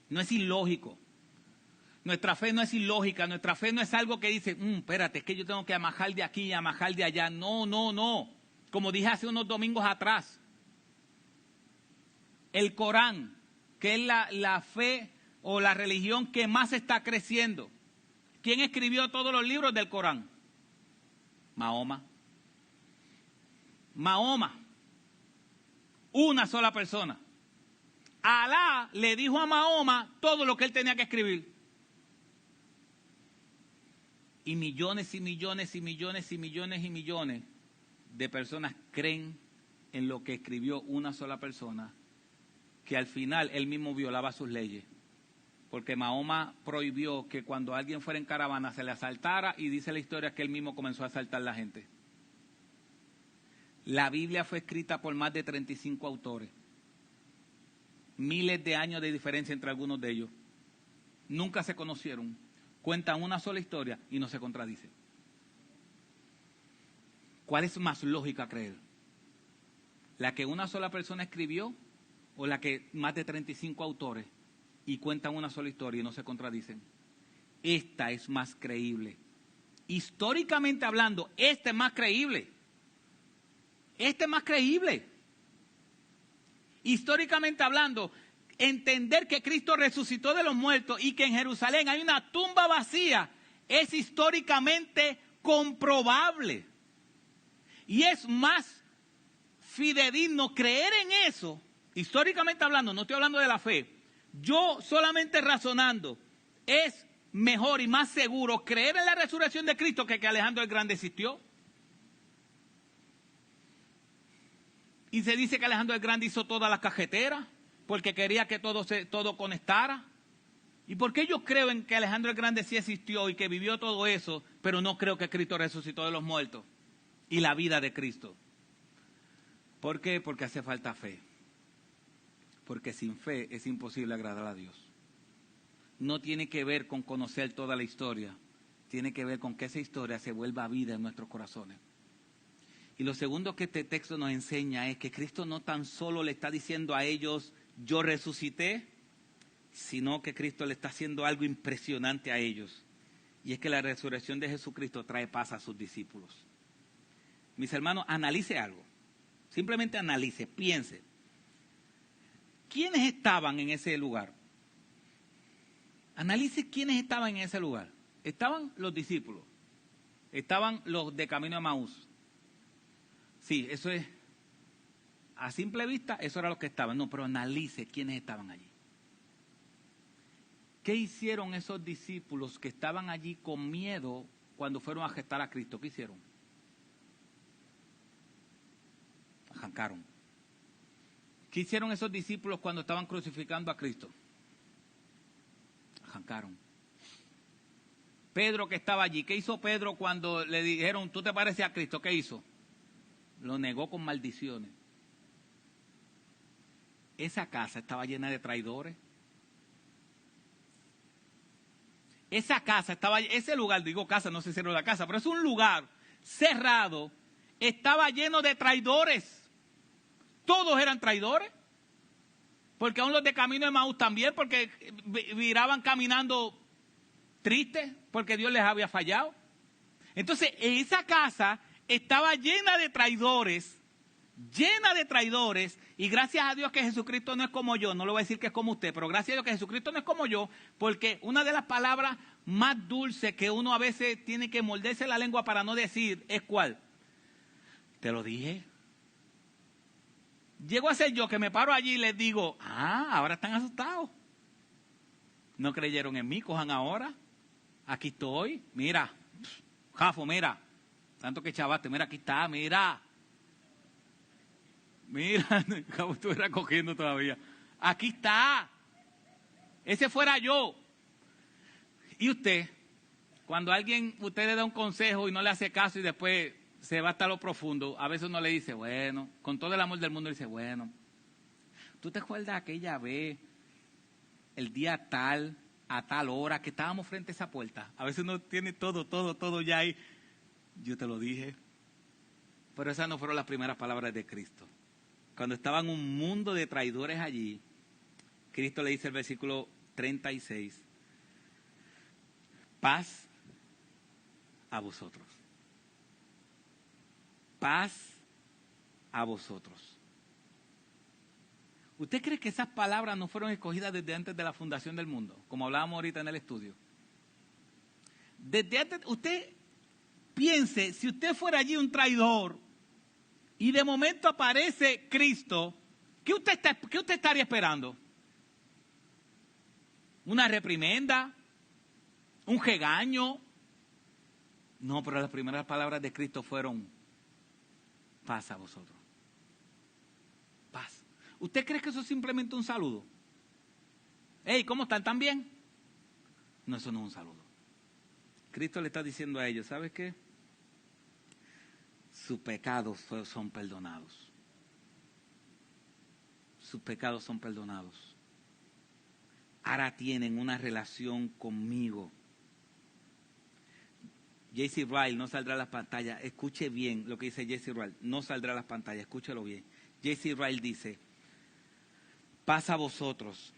Speaker 1: No es ilógico. Nuestra fe no es ilógica, nuestra fe no es algo que dice, espérate, es que yo tengo que amajar de aquí y amajar de allá. No, no, no. Como dije hace unos domingos atrás, el Corán, que es la fe o la religión que más está creciendo. ¿Quién escribió todos los libros del Corán? Mahoma. Mahoma. Una sola persona. Alá le dijo a Mahoma todo lo que él tenía que escribir. Y millones y millones y millones y millones y millones de personas creen en lo que escribió una sola persona, que al final él mismo violaba sus leyes. Porque Mahoma prohibió que cuando alguien fuera en caravana se le asaltara y dice la historia que él mismo comenzó a asaltar a la gente. La Biblia fue escrita por más de 35 autores. Miles de años de diferencia entre algunos de ellos. Nunca se conocieron. Cuentan una sola historia y no se contradicen. ¿Cuál es más lógica creer? ¿La que una sola persona escribió o la que más de 35 autores y cuentan una sola historia y no se contradicen? Esta es más creíble. Históricamente hablando, esta es más creíble. Esta es más creíble. Históricamente hablando, entender que Cristo resucitó de los muertos y que en Jerusalén hay una tumba vacía es históricamente comprobable. Y es más fidedigno creer en eso, históricamente hablando, no estoy hablando de la fe. Yo solamente razonando, es mejor y más seguro creer en la resurrección de Cristo que Alejandro el Grande existió. Y se dice que Alejandro el Grande hizo todas las cajeteras porque quería que todo conectara. ¿Y por qué yo creo en que Alejandro el Grande sí existió y que vivió todo eso, pero no creo que Cristo resucitó de los muertos y la vida de Cristo? ¿Por qué? Porque hace falta fe. Porque sin fe es imposible agradar a Dios. No tiene que ver con conocer toda la historia, tiene que ver con que esa historia se vuelva vida en nuestros corazones. Y lo segundo que este texto nos enseña es que Cristo no tan solo le está diciendo a ellos, yo resucité, sino que Cristo le está haciendo algo impresionante a ellos. Y es que la resurrección de Jesucristo trae paz a sus discípulos. Mis hermanos, analice algo. Simplemente analice, piense. ¿Quiénes estaban en ese lugar? Analice quiénes estaban en ese lugar. Estaban los discípulos. Estaban los de camino a Emaús. Sí, eso es, a simple vista, eso era lo que estaban. No, pero analice quiénes estaban allí. ¿Qué hicieron esos discípulos que estaban allí con miedo cuando fueron a gestar a Cristo? ¿Qué hicieron? Arrancaron. ¿Qué hicieron esos discípulos cuando estaban crucificando a Cristo? Arrancaron. Pedro que estaba allí, ¿qué hizo Pedro cuando le dijeron, tú te pareces a Cristo? ¿Qué hizo? Lo negó con maldiciones. Esa casa estaba llena de traidores. Esa casa estaba, ese lugar, digo casa, no sé si era la casa, pero es un lugar cerrado, estaba lleno de traidores. Todos eran traidores. Porque aún los de camino de Emaús también, porque viraban caminando tristes, porque Dios les había fallado. Entonces, esa casa estaba llena de traidores, y gracias a Dios que Jesucristo no es como yo, no le voy a decir que es como usted, pero gracias a Dios que Jesucristo no es como yo, porque una de las palabras más dulces que uno a veces tiene que morderse la lengua para no decir es ¿cuál? Te lo dije. Llego a ser yo que me paro allí y les digo, ahora están asustados. No creyeron en mí, cojan ahora. Aquí estoy, mira, Jafo, mira, tanto que chavaste, mira, aquí está, mira. Mira, Jafo estuviera cogiendo todavía. Aquí está. Ese fuera yo. Y usted, cuando usted le da un consejo y no le hace caso y después se va hasta lo profundo, a veces uno le dice, bueno, con todo el amor del mundo le dice, bueno, ¿tú te acuerdas aquella vez, el día tal, a tal hora, que estábamos frente a esa puerta? A veces uno tiene todo ya ahí. Yo te lo dije. Pero esas no fueron las primeras palabras de Cristo. Cuando estaban un mundo de traidores allí, Cristo le dice el versículo 36, paz a vosotros. Paz a vosotros. ¿Usted cree que esas palabras no fueron escogidas desde antes de la fundación del mundo? Como hablábamos ahorita en el estudio. Desde antes, usted piense, si usted fuera allí un traidor y de momento aparece Cristo, ¿qué usted estaría esperando? ¿Una reprimenda? ¿Un regaño? No, pero las primeras palabras de Cristo fueron paz a vosotros. Paz. ¿Usted cree que eso es simplemente un saludo? Hey, ¿cómo están? ¿Están bien? No, eso no es un saludo. Cristo le está diciendo a ellos, ¿sabes qué? Sus pecados son perdonados. Sus pecados son perdonados. Ahora tienen una relación conmigo. J.C. Ryle no saldrá a las pantallas. Escuche bien lo que dice J.C. Ryle. No saldrá a las pantallas, escúchelo bien. J.C. Ryle dice, paz a vosotros.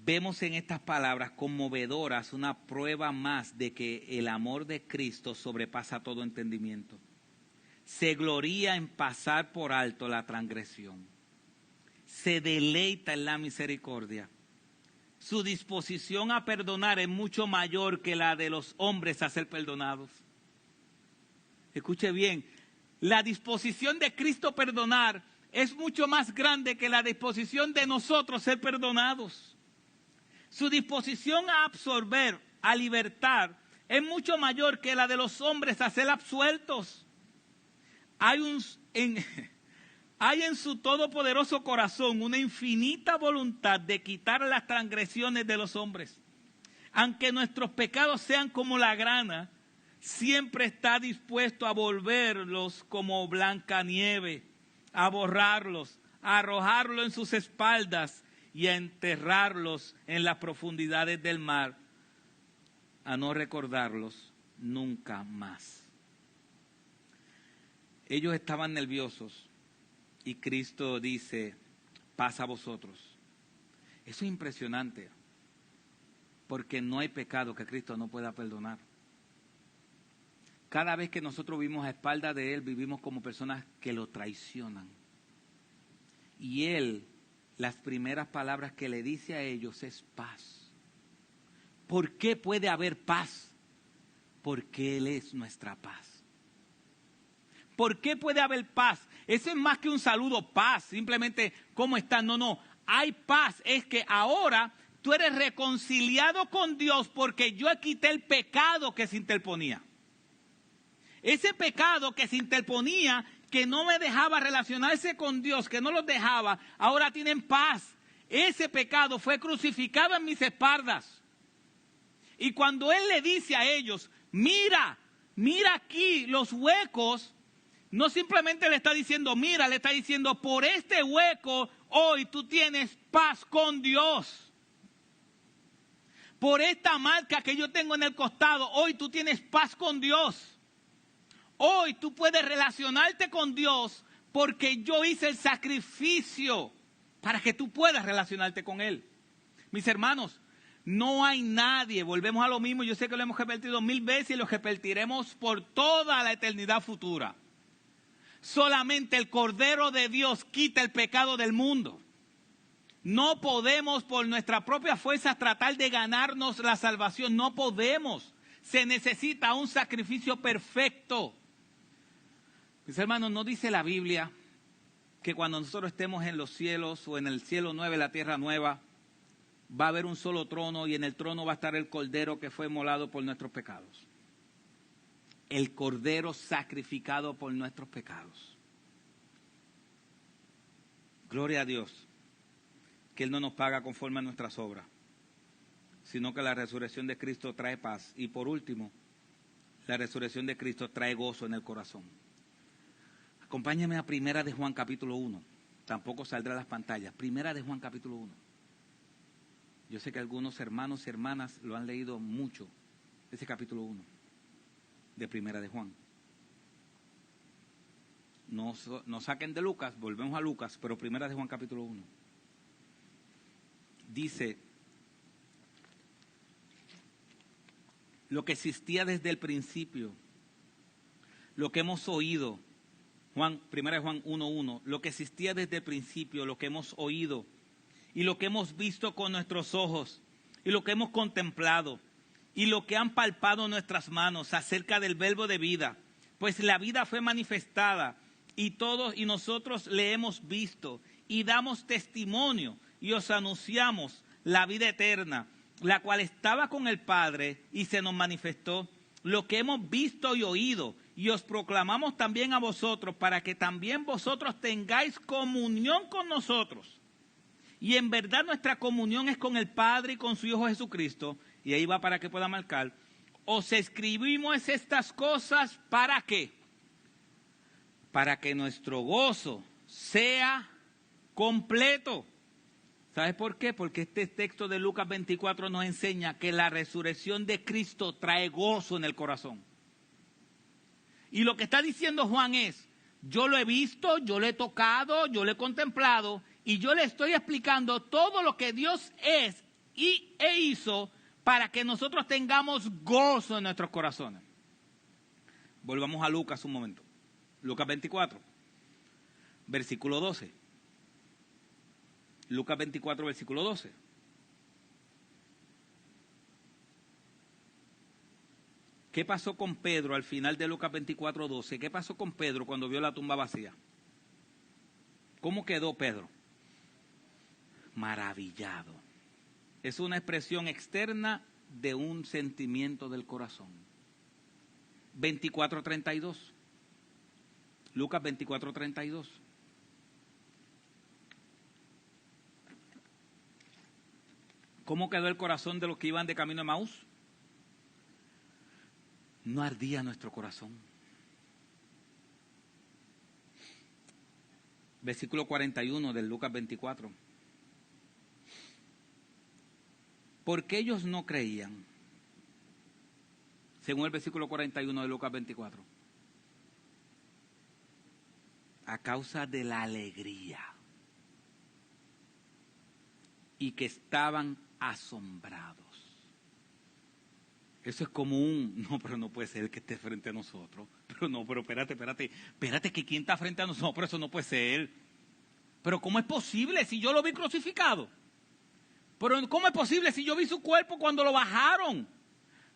Speaker 1: Vemos en estas palabras conmovedoras una prueba más de que el amor de Cristo sobrepasa todo entendimiento. Se gloría en pasar por alto la transgresión. Se deleita en la misericordia. Su disposición a perdonar es mucho mayor que la de los hombres a ser perdonados. Escuche bien, la disposición de Cristo a perdonar es mucho más grande que la disposición de nosotros ser perdonados. Su disposición a absorber, a libertar, es mucho mayor que la de los hombres a ser absueltos. hay en su todopoderoso corazón una infinita voluntad de quitar las transgresiones de los hombres. Aunque nuestros pecados sean como la grana, siempre está dispuesto a volverlos como blanca nieve, a borrarlos, a arrojarlos en sus espaldas y a enterrarlos en las profundidades del mar, a no recordarlos nunca más. Ellos estaban nerviosos y Cristo dice, paz a vosotros. Eso es impresionante, porque no hay pecado que Cristo no pueda perdonar. Cada vez que nosotros vivimos a espaldas de Él, vivimos como personas que lo traicionan. Y Él, las primeras palabras que le dice a ellos es paz. ¿Por qué puede haber paz? Porque Él es nuestra paz. ¿Por qué puede haber paz? Eso es más que un saludo, paz, simplemente ¿cómo están? No, hay paz, es que ahora tú eres reconciliado con Dios porque yo quité el pecado que se interponía. Ese pecado que se interponía, que no me dejaba relacionarse con Dios, que no los dejaba, ahora tienen paz. Ese pecado fue crucificado en mis espaldas. Y cuando Él le dice a ellos, mira aquí los huecos, no simplemente le está diciendo, mira, le está diciendo, por este hueco hoy tú tienes paz con Dios. Por esta marca que yo tengo en el costado, hoy tú tienes paz con Dios. Hoy tú puedes relacionarte con Dios porque yo hice el sacrificio para que tú puedas relacionarte con Él. Mis hermanos, no hay nadie, volvemos a lo mismo, yo sé que lo hemos repetido 1000 veces y lo repetiremos por toda la eternidad futura. Solamente el Cordero de Dios quita el pecado del mundo. No podemos por nuestra propia fuerza tratar de ganarnos la salvación, no podemos. Se necesita un sacrificio perfecto. Mis hermanos, ¿no dice la Biblia que cuando nosotros estemos en los cielos o en el cielo nuevo, la tierra nueva, va a haber un solo trono y en el trono va a estar el Cordero que fue inmolado por nuestros pecados? El Cordero sacrificado por nuestros pecados. Gloria a Dios, que Él no nos paga conforme a nuestras obras, sino que la resurrección de Cristo trae paz. Y por último, la resurrección de Cristo trae gozo en el corazón. Acompáñame a Primera de Juan capítulo 1. Tampoco saldrá a las pantallas. Primera de Juan capítulo 1. Yo sé que algunos hermanos y hermanas lo han leído mucho, ese capítulo 1 de Primera de Juan. No saquen de Lucas, volvemos a Lucas, pero Primera de Juan capítulo 1. Dice, lo que existía desde el principio, lo que hemos oído, Primera de Juan 1:1, lo que existía desde el principio, lo que hemos oído y lo que hemos visto con nuestros ojos y lo que hemos contemplado y lo que han palpado nuestras manos acerca del verbo de vida, pues la vida fue manifestada y todos y nosotros le hemos visto y damos testimonio y os anunciamos la vida eterna, la cual estaba con el Padre y se nos manifestó. Lo que hemos visto y oído y os proclamamos también a vosotros para que también vosotros tengáis comunión con nosotros. Y en verdad nuestra comunión es con el Padre y con su Hijo Jesucristo. Y ahí va para que pueda marcar. Os escribimos estas cosas ¿para qué? Para que nuestro gozo sea completo. ¿Sabes por qué? Porque este texto de Lucas 24 nos enseña que la resurrección de Cristo trae gozo en el corazón. Y lo que está diciendo Juan es, yo lo he visto, yo lo he tocado, yo lo he contemplado y yo le estoy explicando todo lo que Dios es e hizo para que nosotros tengamos gozo en nuestros corazones. Volvamos a Lucas un momento. Lucas 24, versículo 12. Lucas 24, versículo 12. ¿Qué pasó con Pedro al final de Lucas 24, 12? ¿Qué pasó con Pedro cuando vio la tumba vacía? ¿Cómo quedó Pedro? Maravillado. Es una expresión externa de un sentimiento del corazón. 24:32. Lucas 24:32. ¿Cómo quedó el corazón de los que iban de camino a Emaús? No ardía nuestro corazón. Versículo 41 del Lucas 24. Porque ellos no creían, según el versículo 41 de Lucas 24, a causa de la alegría y que estaban asombrados. Eso es como no, pero no puede ser el que esté frente a nosotros. Pero espérate, que quién está frente a nosotros, pero eso no puede ser. Pero ¿cómo es posible si yo lo vi crucificado? Pero ¿cómo es posible si yo vi su cuerpo cuando lo bajaron?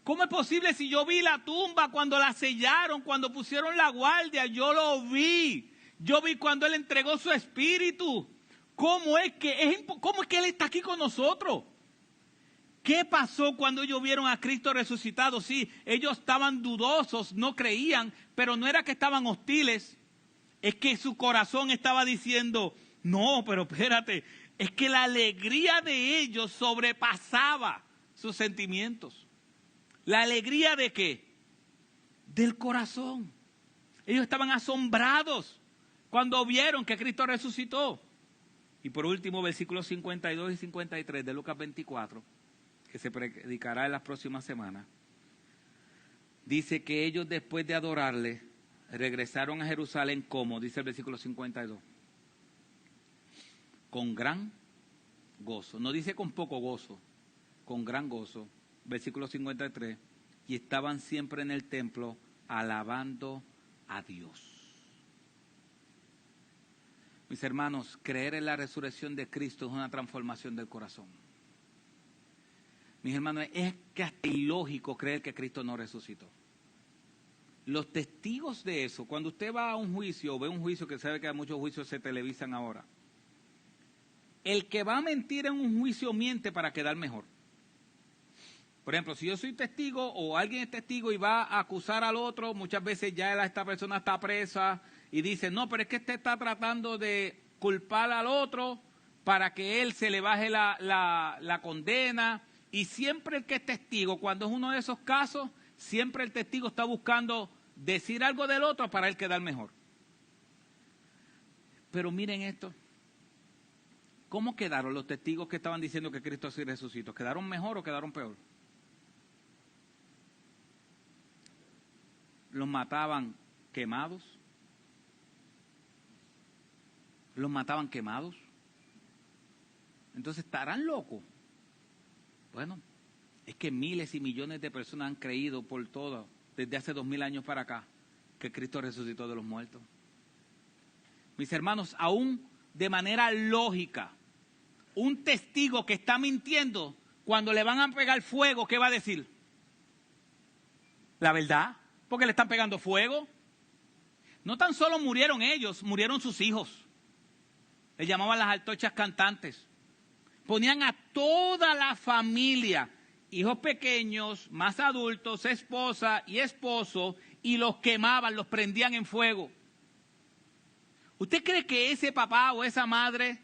Speaker 1: ¿Cómo es posible si yo vi la tumba cuando la sellaron, cuando pusieron la guardia? Yo lo vi. Yo vi cuando Él entregó su espíritu. ¿Cómo es que Él está aquí con nosotros? ¿Qué pasó cuando ellos vieron a Cristo resucitado? Sí, ellos estaban dudosos, no creían, pero no era que estaban hostiles. Es que su corazón estaba diciendo, no, pero espérate, es que la alegría de ellos sobrepasaba sus sentimientos. ¿La alegría de qué? Del corazón. Ellos estaban asombrados cuando vieron que Cristo resucitó. Y por último, versículos 52 y 53 de Lucas 24, que se predicará en las próximas semanas, dice que ellos después de adorarle, regresaron a Jerusalén como, dice el versículo 52, con gran gozo. No dice con poco gozo, con gran gozo. Versículo 53, y estaban siempre en el templo alabando a Dios. Mis hermanos, creer en la resurrección de Cristo es una transformación del corazón. Mis hermanos, es que hasta ilógico creer que Cristo no resucitó. Los testigos de eso, cuando usted va a un juicio o ve un juicio, que sabe que muchos juicios se televisan ahora, el que va a mentir en un juicio miente para quedar mejor. Por ejemplo, si yo soy testigo o alguien es testigo y va a acusar al otro, muchas veces ya esta persona está presa y dice, no, pero es que este está tratando de culpar al otro para que él se le baje la condena. Y siempre el que es testigo, cuando es uno de esos casos, siempre el testigo está buscando decir algo del otro para él quedar mejor. Pero miren esto. ¿Cómo quedaron los testigos que estaban diciendo que Cristo sí resucitó? ¿Quedaron mejor o quedaron peor? Los mataban quemados. Los mataban quemados. Entonces, ¿estarán locos? Bueno, es que miles y millones de personas han creído por todo, desde hace 2000 años para acá, que Cristo resucitó de los muertos. Mis hermanos, aún de manera lógica, un testigo que está mintiendo, cuando le van a pegar fuego, ¿qué va a decir? La verdad, porque le están pegando fuego. No tan solo murieron ellos, murieron sus hijos. Les llamaban las antorchas cantantes. Ponían a toda la familia, hijos pequeños, más adultos, esposa y esposo, y los quemaban, los prendían en fuego. ¿Usted cree que ese papá o esa madre,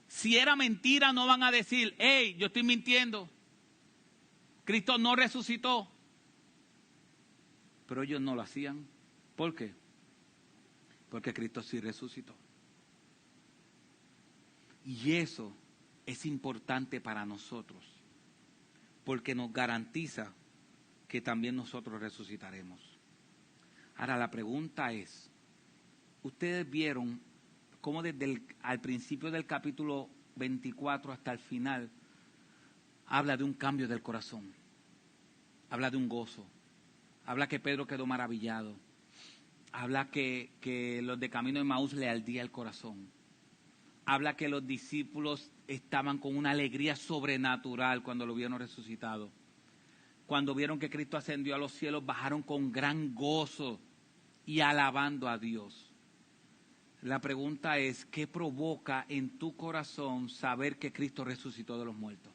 Speaker 1: si era mentira, no van a decir, hey, yo estoy mintiendo, Cristo no resucitó? Pero ellos no lo hacían. ¿Por qué? Porque Cristo sí resucitó. Y eso es importante para nosotros, porque nos garantiza que también nosotros resucitaremos. Ahora la pregunta es, ustedes vieron cómo desde al principio del capítulo 24 hasta el final habla de un cambio del corazón, habla de un gozo, habla que Pedro quedó maravillado, habla que los de camino de Emaús le ardía el corazón, habla que los discípulos estaban con una alegría sobrenatural cuando lo vieron resucitado. Cuando vieron que Cristo ascendió a los cielos, bajaron con gran gozo y alabando a Dios. La pregunta es, ¿qué provoca en tu corazón saber que Cristo resucitó de los muertos?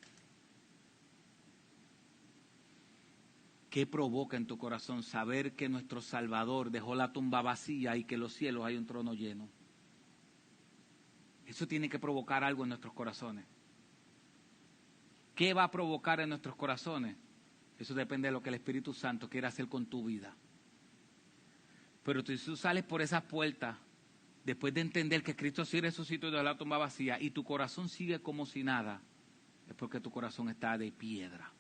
Speaker 1: ¿Qué provoca en tu corazón saber que nuestro Salvador dejó la tumba vacía y que en los cielos hay un trono lleno? Eso tiene que provocar algo en nuestros corazones. ¿Qué va a provocar en nuestros corazones? Eso depende de lo que el Espíritu Santo quiera hacer con tu vida. Pero si tú sales por esas puertas, después de entender que Cristo sí resucitó y dejó la tumba vacía, y tu corazón sigue como si nada, es porque tu corazón está de piedra.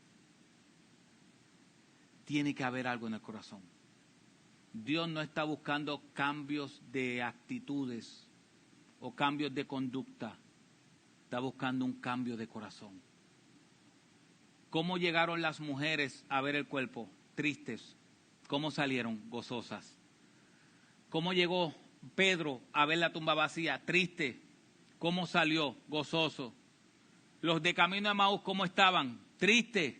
Speaker 1: Tiene que haber algo en el corazón. Dios no está buscando cambios de actitudes o cambios de conducta. Está buscando un cambio de corazón. ¿Cómo llegaron las mujeres a ver el cuerpo? Tristes. ¿Cómo salieron? Gozosas. ¿Cómo llegó Pedro a ver la tumba vacía? Triste. ¿Cómo salió? Gozoso. Los de camino a Emaús, ¿cómo estaban? Tristes.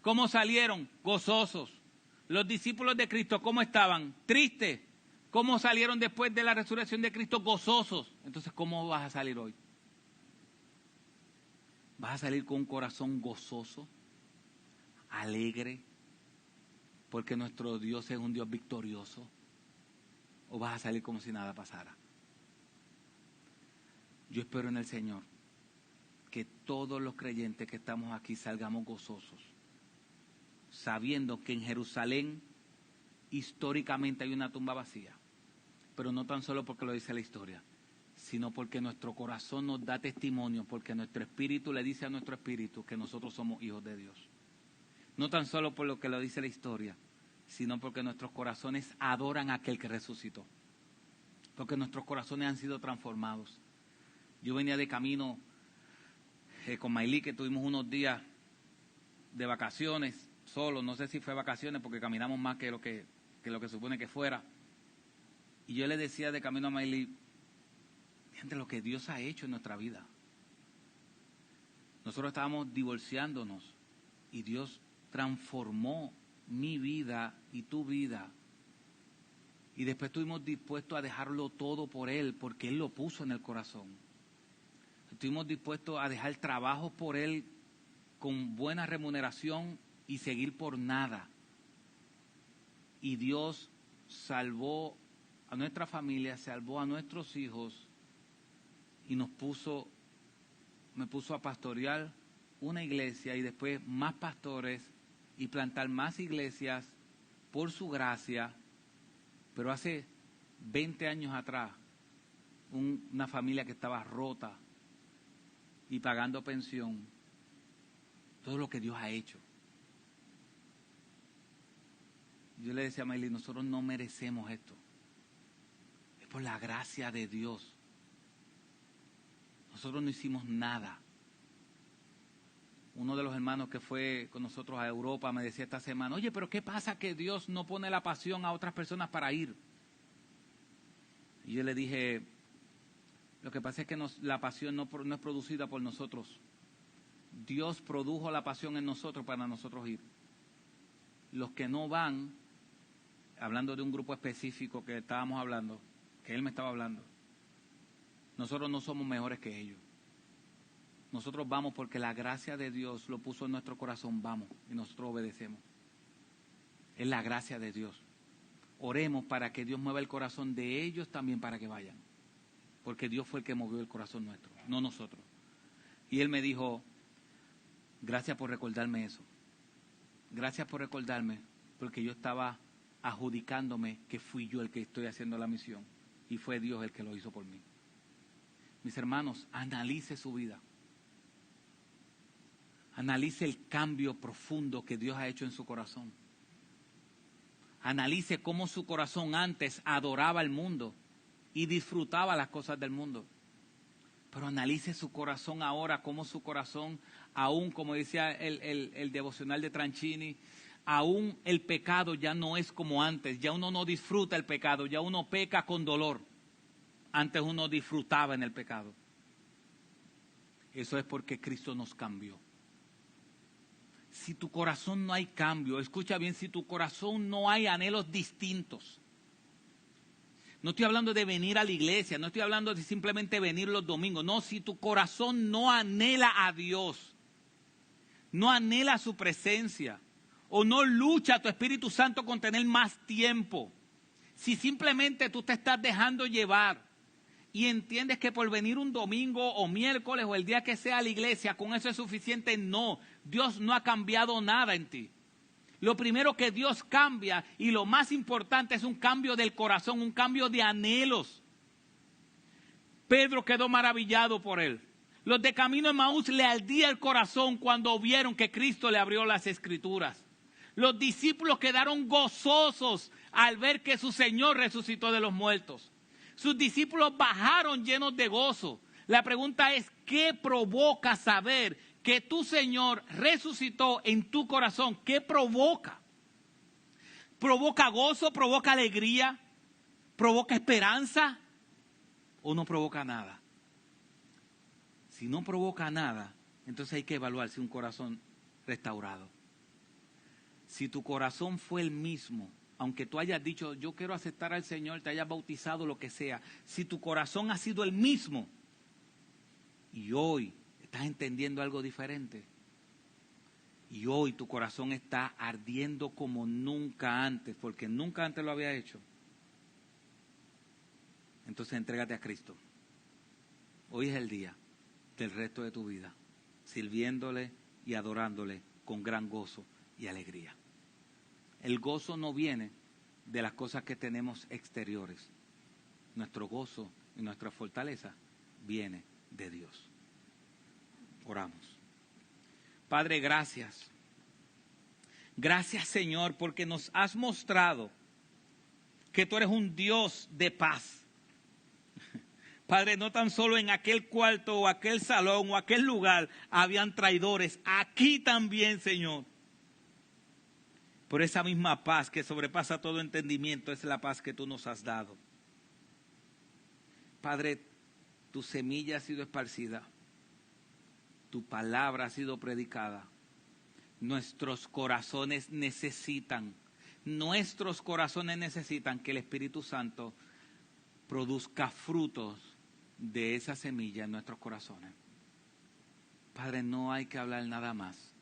Speaker 1: ¿Cómo salieron? Gozosos. Los discípulos de Cristo, ¿cómo estaban? Tristes. ¿Cómo salieron después de la resurrección de Cristo? Gozosos. Entonces, ¿cómo vas a salir hoy? ¿Vas a salir con un corazón gozoso, alegre, porque nuestro Dios es un Dios victorioso? ¿O vas a salir como si nada pasara? Yo espero en el Señor que todos los creyentes que estamos aquí salgamos gozosos, sabiendo que en Jerusalén históricamente hay una tumba vacía, pero no tan solo porque lo dice la historia, sino porque nuestro corazón nos da testimonio, porque nuestro espíritu le dice a nuestro espíritu que nosotros somos hijos de Dios. No tan solo por lo que lo dice la historia, sino porque nuestros corazones adoran a aquel que resucitó, porque nuestros corazones han sido transformados. Yo venía de camino con Maylí, que tuvimos unos días de vacaciones, solo, no sé si fue vacaciones porque caminamos más que lo que supone que fuera. Y yo le decía de camino a Maylí, gente, lo que Dios ha hecho en nuestra vida. Nosotros estábamos divorciándonos y Dios transformó mi vida y tu vida. Y después estuvimos dispuestos a dejarlo todo por Él, porque Él lo puso en el corazón. Estuvimos dispuestos a dejar trabajo por Él con buena remuneración y seguir por nada. Y Dios salvó a nuestra familia, salvó a nuestros hijos y me puso a pastorear una iglesia y después más pastores y plantar más iglesias por su gracia. Pero hace 20 años atrás, una familia que estaba rota y pagando pensión, todo lo que Dios ha hecho. Yo le decía a Maylin, nosotros no merecemos esto. Es por la gracia de Dios. Nosotros no hicimos nada. Uno de los hermanos que fue con nosotros a Europa me decía esta semana, oye, pero ¿qué pasa que Dios no pone la pasión a otras personas para ir? Y yo le dije, lo que pasa es que la pasión no es producida por nosotros. Dios produjo la pasión en nosotros para nosotros ir. Los que no van, hablando de un grupo específico que estábamos hablando, que él me estaba hablando, nosotros no somos mejores que ellos. Nosotros vamos porque la gracia de Dios lo puso en nuestro corazón, vamos, y nosotros obedecemos. Es la gracia de Dios. Oremos para que Dios mueva el corazón de ellos también para que vayan. Porque Dios fue el que movió el corazón nuestro, no nosotros. Y él me dijo, gracias por recordarme eso. Gracias por recordarme, porque yo estaba adjudicándome que fui yo el que estoy haciendo la misión. Y fue Dios el que lo hizo por mí. Mis hermanos, analice su vida. Analice el cambio profundo que Dios ha hecho en su corazón. Analice cómo su corazón antes adoraba al mundo y disfrutaba las cosas del mundo. Pero analice su corazón ahora, cómo su corazón, aún como decía el devocional de Tranchini, aún el pecado ya no es como antes. Ya uno no disfruta el pecado, ya uno peca con dolor. Antes uno disfrutaba en el pecado. Eso es porque Cristo nos cambió. Si tu corazón no hay cambio, escucha bien, si tu corazón no hay anhelos distintos. No estoy hablando de venir a la iglesia, no estoy hablando de simplemente venir los domingos. No, si tu corazón no anhela a Dios, no anhela su presencia, o no lucha tu Espíritu Santo con tener más tiempo. Si simplemente tú te estás dejando llevar y entiendes que por venir un domingo o miércoles o el día que sea a la iglesia, con eso es suficiente, no. Dios no ha cambiado nada en ti. Lo primero que Dios cambia y lo más importante es un cambio del corazón, un cambio de anhelos. Pedro quedó maravillado por él. Los de camino de Emaús le ardía el corazón cuando vieron que Cristo le abrió las Escrituras. Los discípulos quedaron gozosos al ver que su Señor resucitó de los muertos. Sus discípulos bajaron llenos de gozo. La pregunta es, ¿qué provoca saber que tu Señor resucitó en tu corazón? ¿Qué provoca? ¿Provoca gozo? ¿Provoca alegría? ¿Provoca esperanza? ¿O no provoca nada? Si no provoca nada, entonces hay que evaluar si un corazón restaurado. Si tu corazón fue el mismo, aunque tú hayas dicho, yo quiero aceptar al Señor, te hayas bautizado, lo que sea, si tu corazón ha sido el mismo y hoy estás entendiendo algo diferente y hoy tu corazón está ardiendo como nunca antes, porque nunca antes lo había hecho, entonces entrégate a Cristo. Hoy es el día del resto de tu vida, sirviéndole y adorándole con gran gozo y alegría. El gozo no viene de las cosas que tenemos exteriores. Nuestro gozo y nuestra fortaleza viene de Dios. Oramos. Padre, gracias. Gracias, Señor, porque nos has mostrado que tú eres un Dios de paz. Padre, no tan solo en aquel cuarto o aquel salón o aquel lugar habían traidores. Aquí también, Señor. Por esa misma paz que sobrepasa todo entendimiento es la paz que tú nos has dado. Padre, tu semilla ha sido esparcida. Tu palabra ha sido predicada. Nuestros corazones necesitan que el Espíritu Santo produzca frutos de esa semilla en nuestros corazones. Padre, no hay que hablar nada más.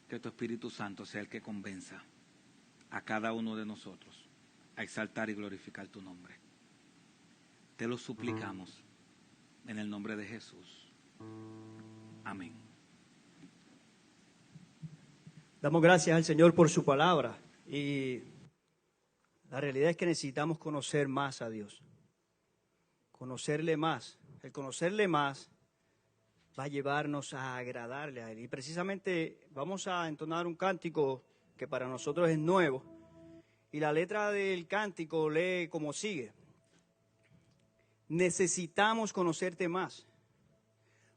Speaker 1: Que tu Espíritu Santo sea el que convenza a cada uno de nosotros a exaltar y glorificar tu nombre. Te lo suplicamos en el nombre de Jesús. Amén.
Speaker 2: Damos gracias al Señor por su palabra y la realidad es que necesitamos conocer más a Dios. Conocerle más. El conocerle más va a llevarnos a agradarle a Él. Y precisamente vamos a entonar un cántico que para nosotros es nuevo. Y la letra del cántico lee como sigue. Necesitamos conocerte más.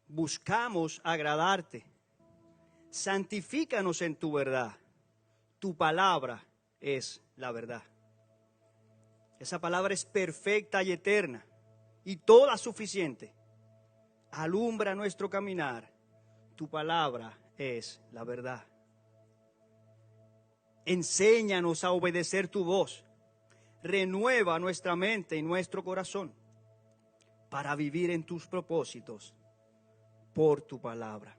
Speaker 2: Buscamos agradarte. Santifícanos en tu verdad. Tu palabra es la verdad. Esa palabra es perfecta y eterna y toda suficiente. Alumbra nuestro caminar. Tu palabra es la verdad. Enséñanos a obedecer tu voz. Renueva nuestra mente y nuestro corazón para vivir en tus propósitos por tu palabra.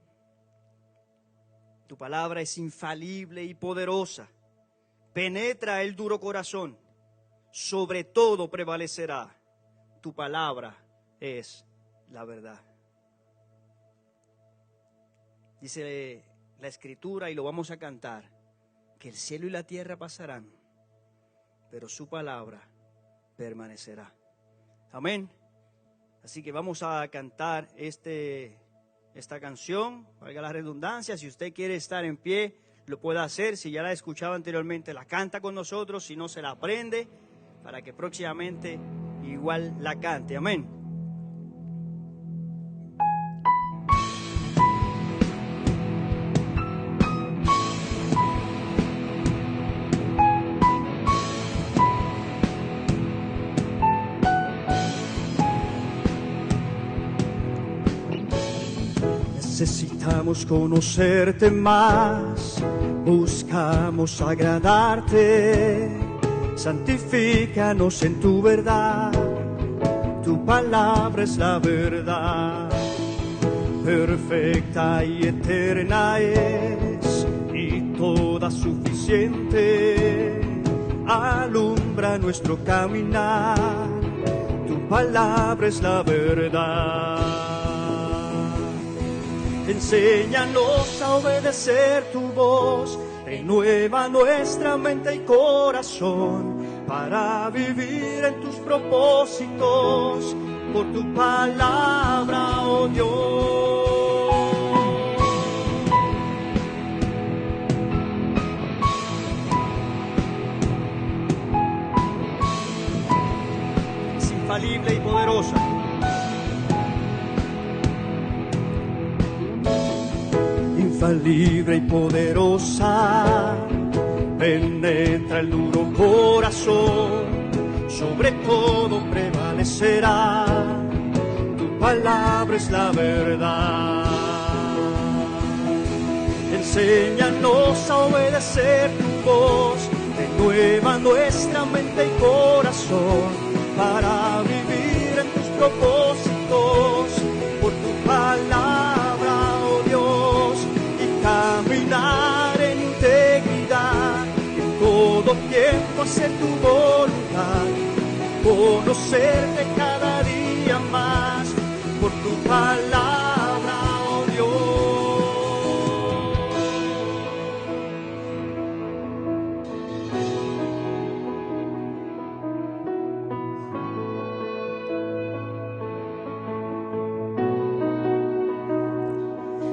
Speaker 2: Tu palabra es infalible y poderosa. Penetra el duro corazón. Sobre todo prevalecerá. Tu palabra es la verdad. Dice la Escritura, y lo vamos a cantar, que el cielo y la tierra pasarán, pero su palabra permanecerá. Amén. Así que vamos a cantar esta canción, valga la redundancia. Si usted quiere estar en pie, lo puede hacer. Si ya la ha escuchado anteriormente, la canta con nosotros. Si no, se la aprende para que próximamente igual la cante. Amén. Necesitamos conocerte más, buscamos agradarte, santifícanos en tu verdad, tu palabra es la verdad, perfecta y eterna es, y toda suficiente, alumbra nuestro caminar, tu palabra es la verdad. Enséñanos a obedecer tu voz, renueva nuestra mente y corazón para vivir en tus propósitos, por tu palabra, oh Dios. Es infalible y poderosa. Infalible y poderosa, penetra el duro corazón, sobre todo prevalecerá, tu palabra es la verdad. Enséñanos a obedecer tu voz, renueva nuestra mente y corazón, para vivir en tus propósitos, por tu palabra, oh Dios, y caminar en integridad, en todo tiempo hacer tu voluntad, conocerte cada día más, por tu palabra, oh Dios.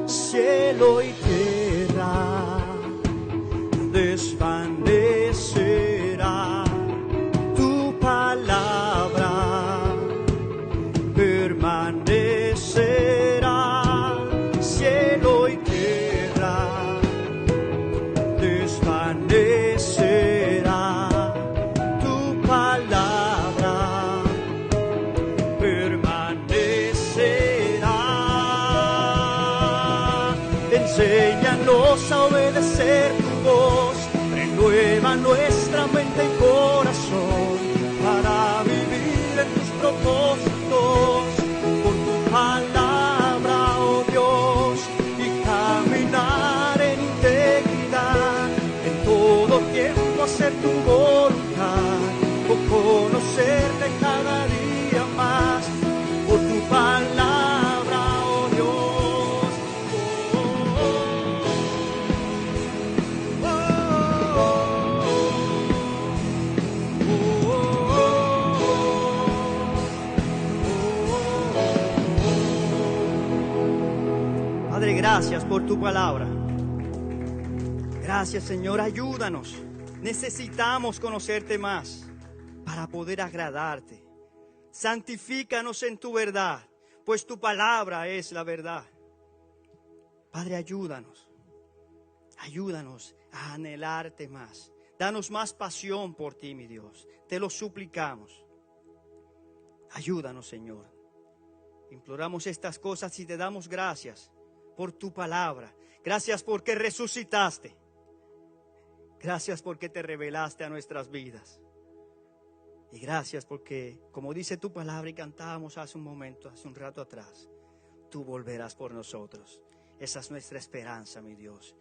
Speaker 2: Cielo y tierra desvanecerá, tu palabra permanecerá. Cielo y tierra desvanecerá, tu palabra permanecerá. Enséñanos a obedecer tu voz, renueva nuestra mente y corazón, para vivir en tus propósitos, por tu palabra, oh Dios, y caminar en integridad, en todo tiempo hacer tu voluntad, o conocerte cada día más, por tu palabra, oh Dios. Padre, gracias por tu palabra. Gracias, Señor, ayúdanos. Necesitamos conocerte más para poder agradarte. Santifícanos en tu verdad, pues tu palabra es la verdad. Padre, ayúdanos. Ayúdanos a anhelarte más. Danos más pasión por ti, mi Dios. Te lo suplicamos. Ayúdanos, Señor. Imploramos estas cosas y te damos gracias por tu palabra. Gracias porque resucitaste. Gracias porque te revelaste a nuestras vidas. Y gracias porque, como dice tu palabra y cantábamos hace un rato atrás, tú volverás por nosotros. Esa es nuestra esperanza, mi Dios.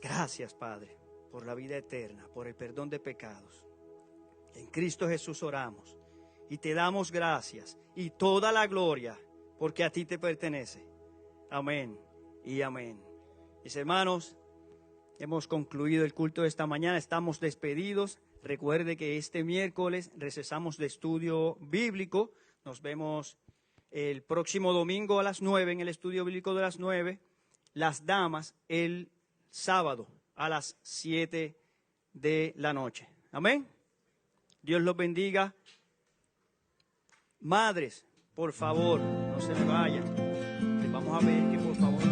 Speaker 2: Gracias, Padre, por la vida eterna, por el perdón de pecados. En Cristo Jesús oramos y te damos gracias y toda la gloria, porque a ti te pertenece. Amén y amén. Mis hermanos, hemos concluido el culto de esta mañana, estamos despedidos. Recuerde que este miércoles recesamos de estudio bíblico. Nos vemos el próximo domingo a las 9 en el estudio bíblico de las 9. Las damas el sábado a las 7 de la noche. Amén. Dios los bendiga. Madres, por favor, no se me vayan. Les vamos a pedir que por favor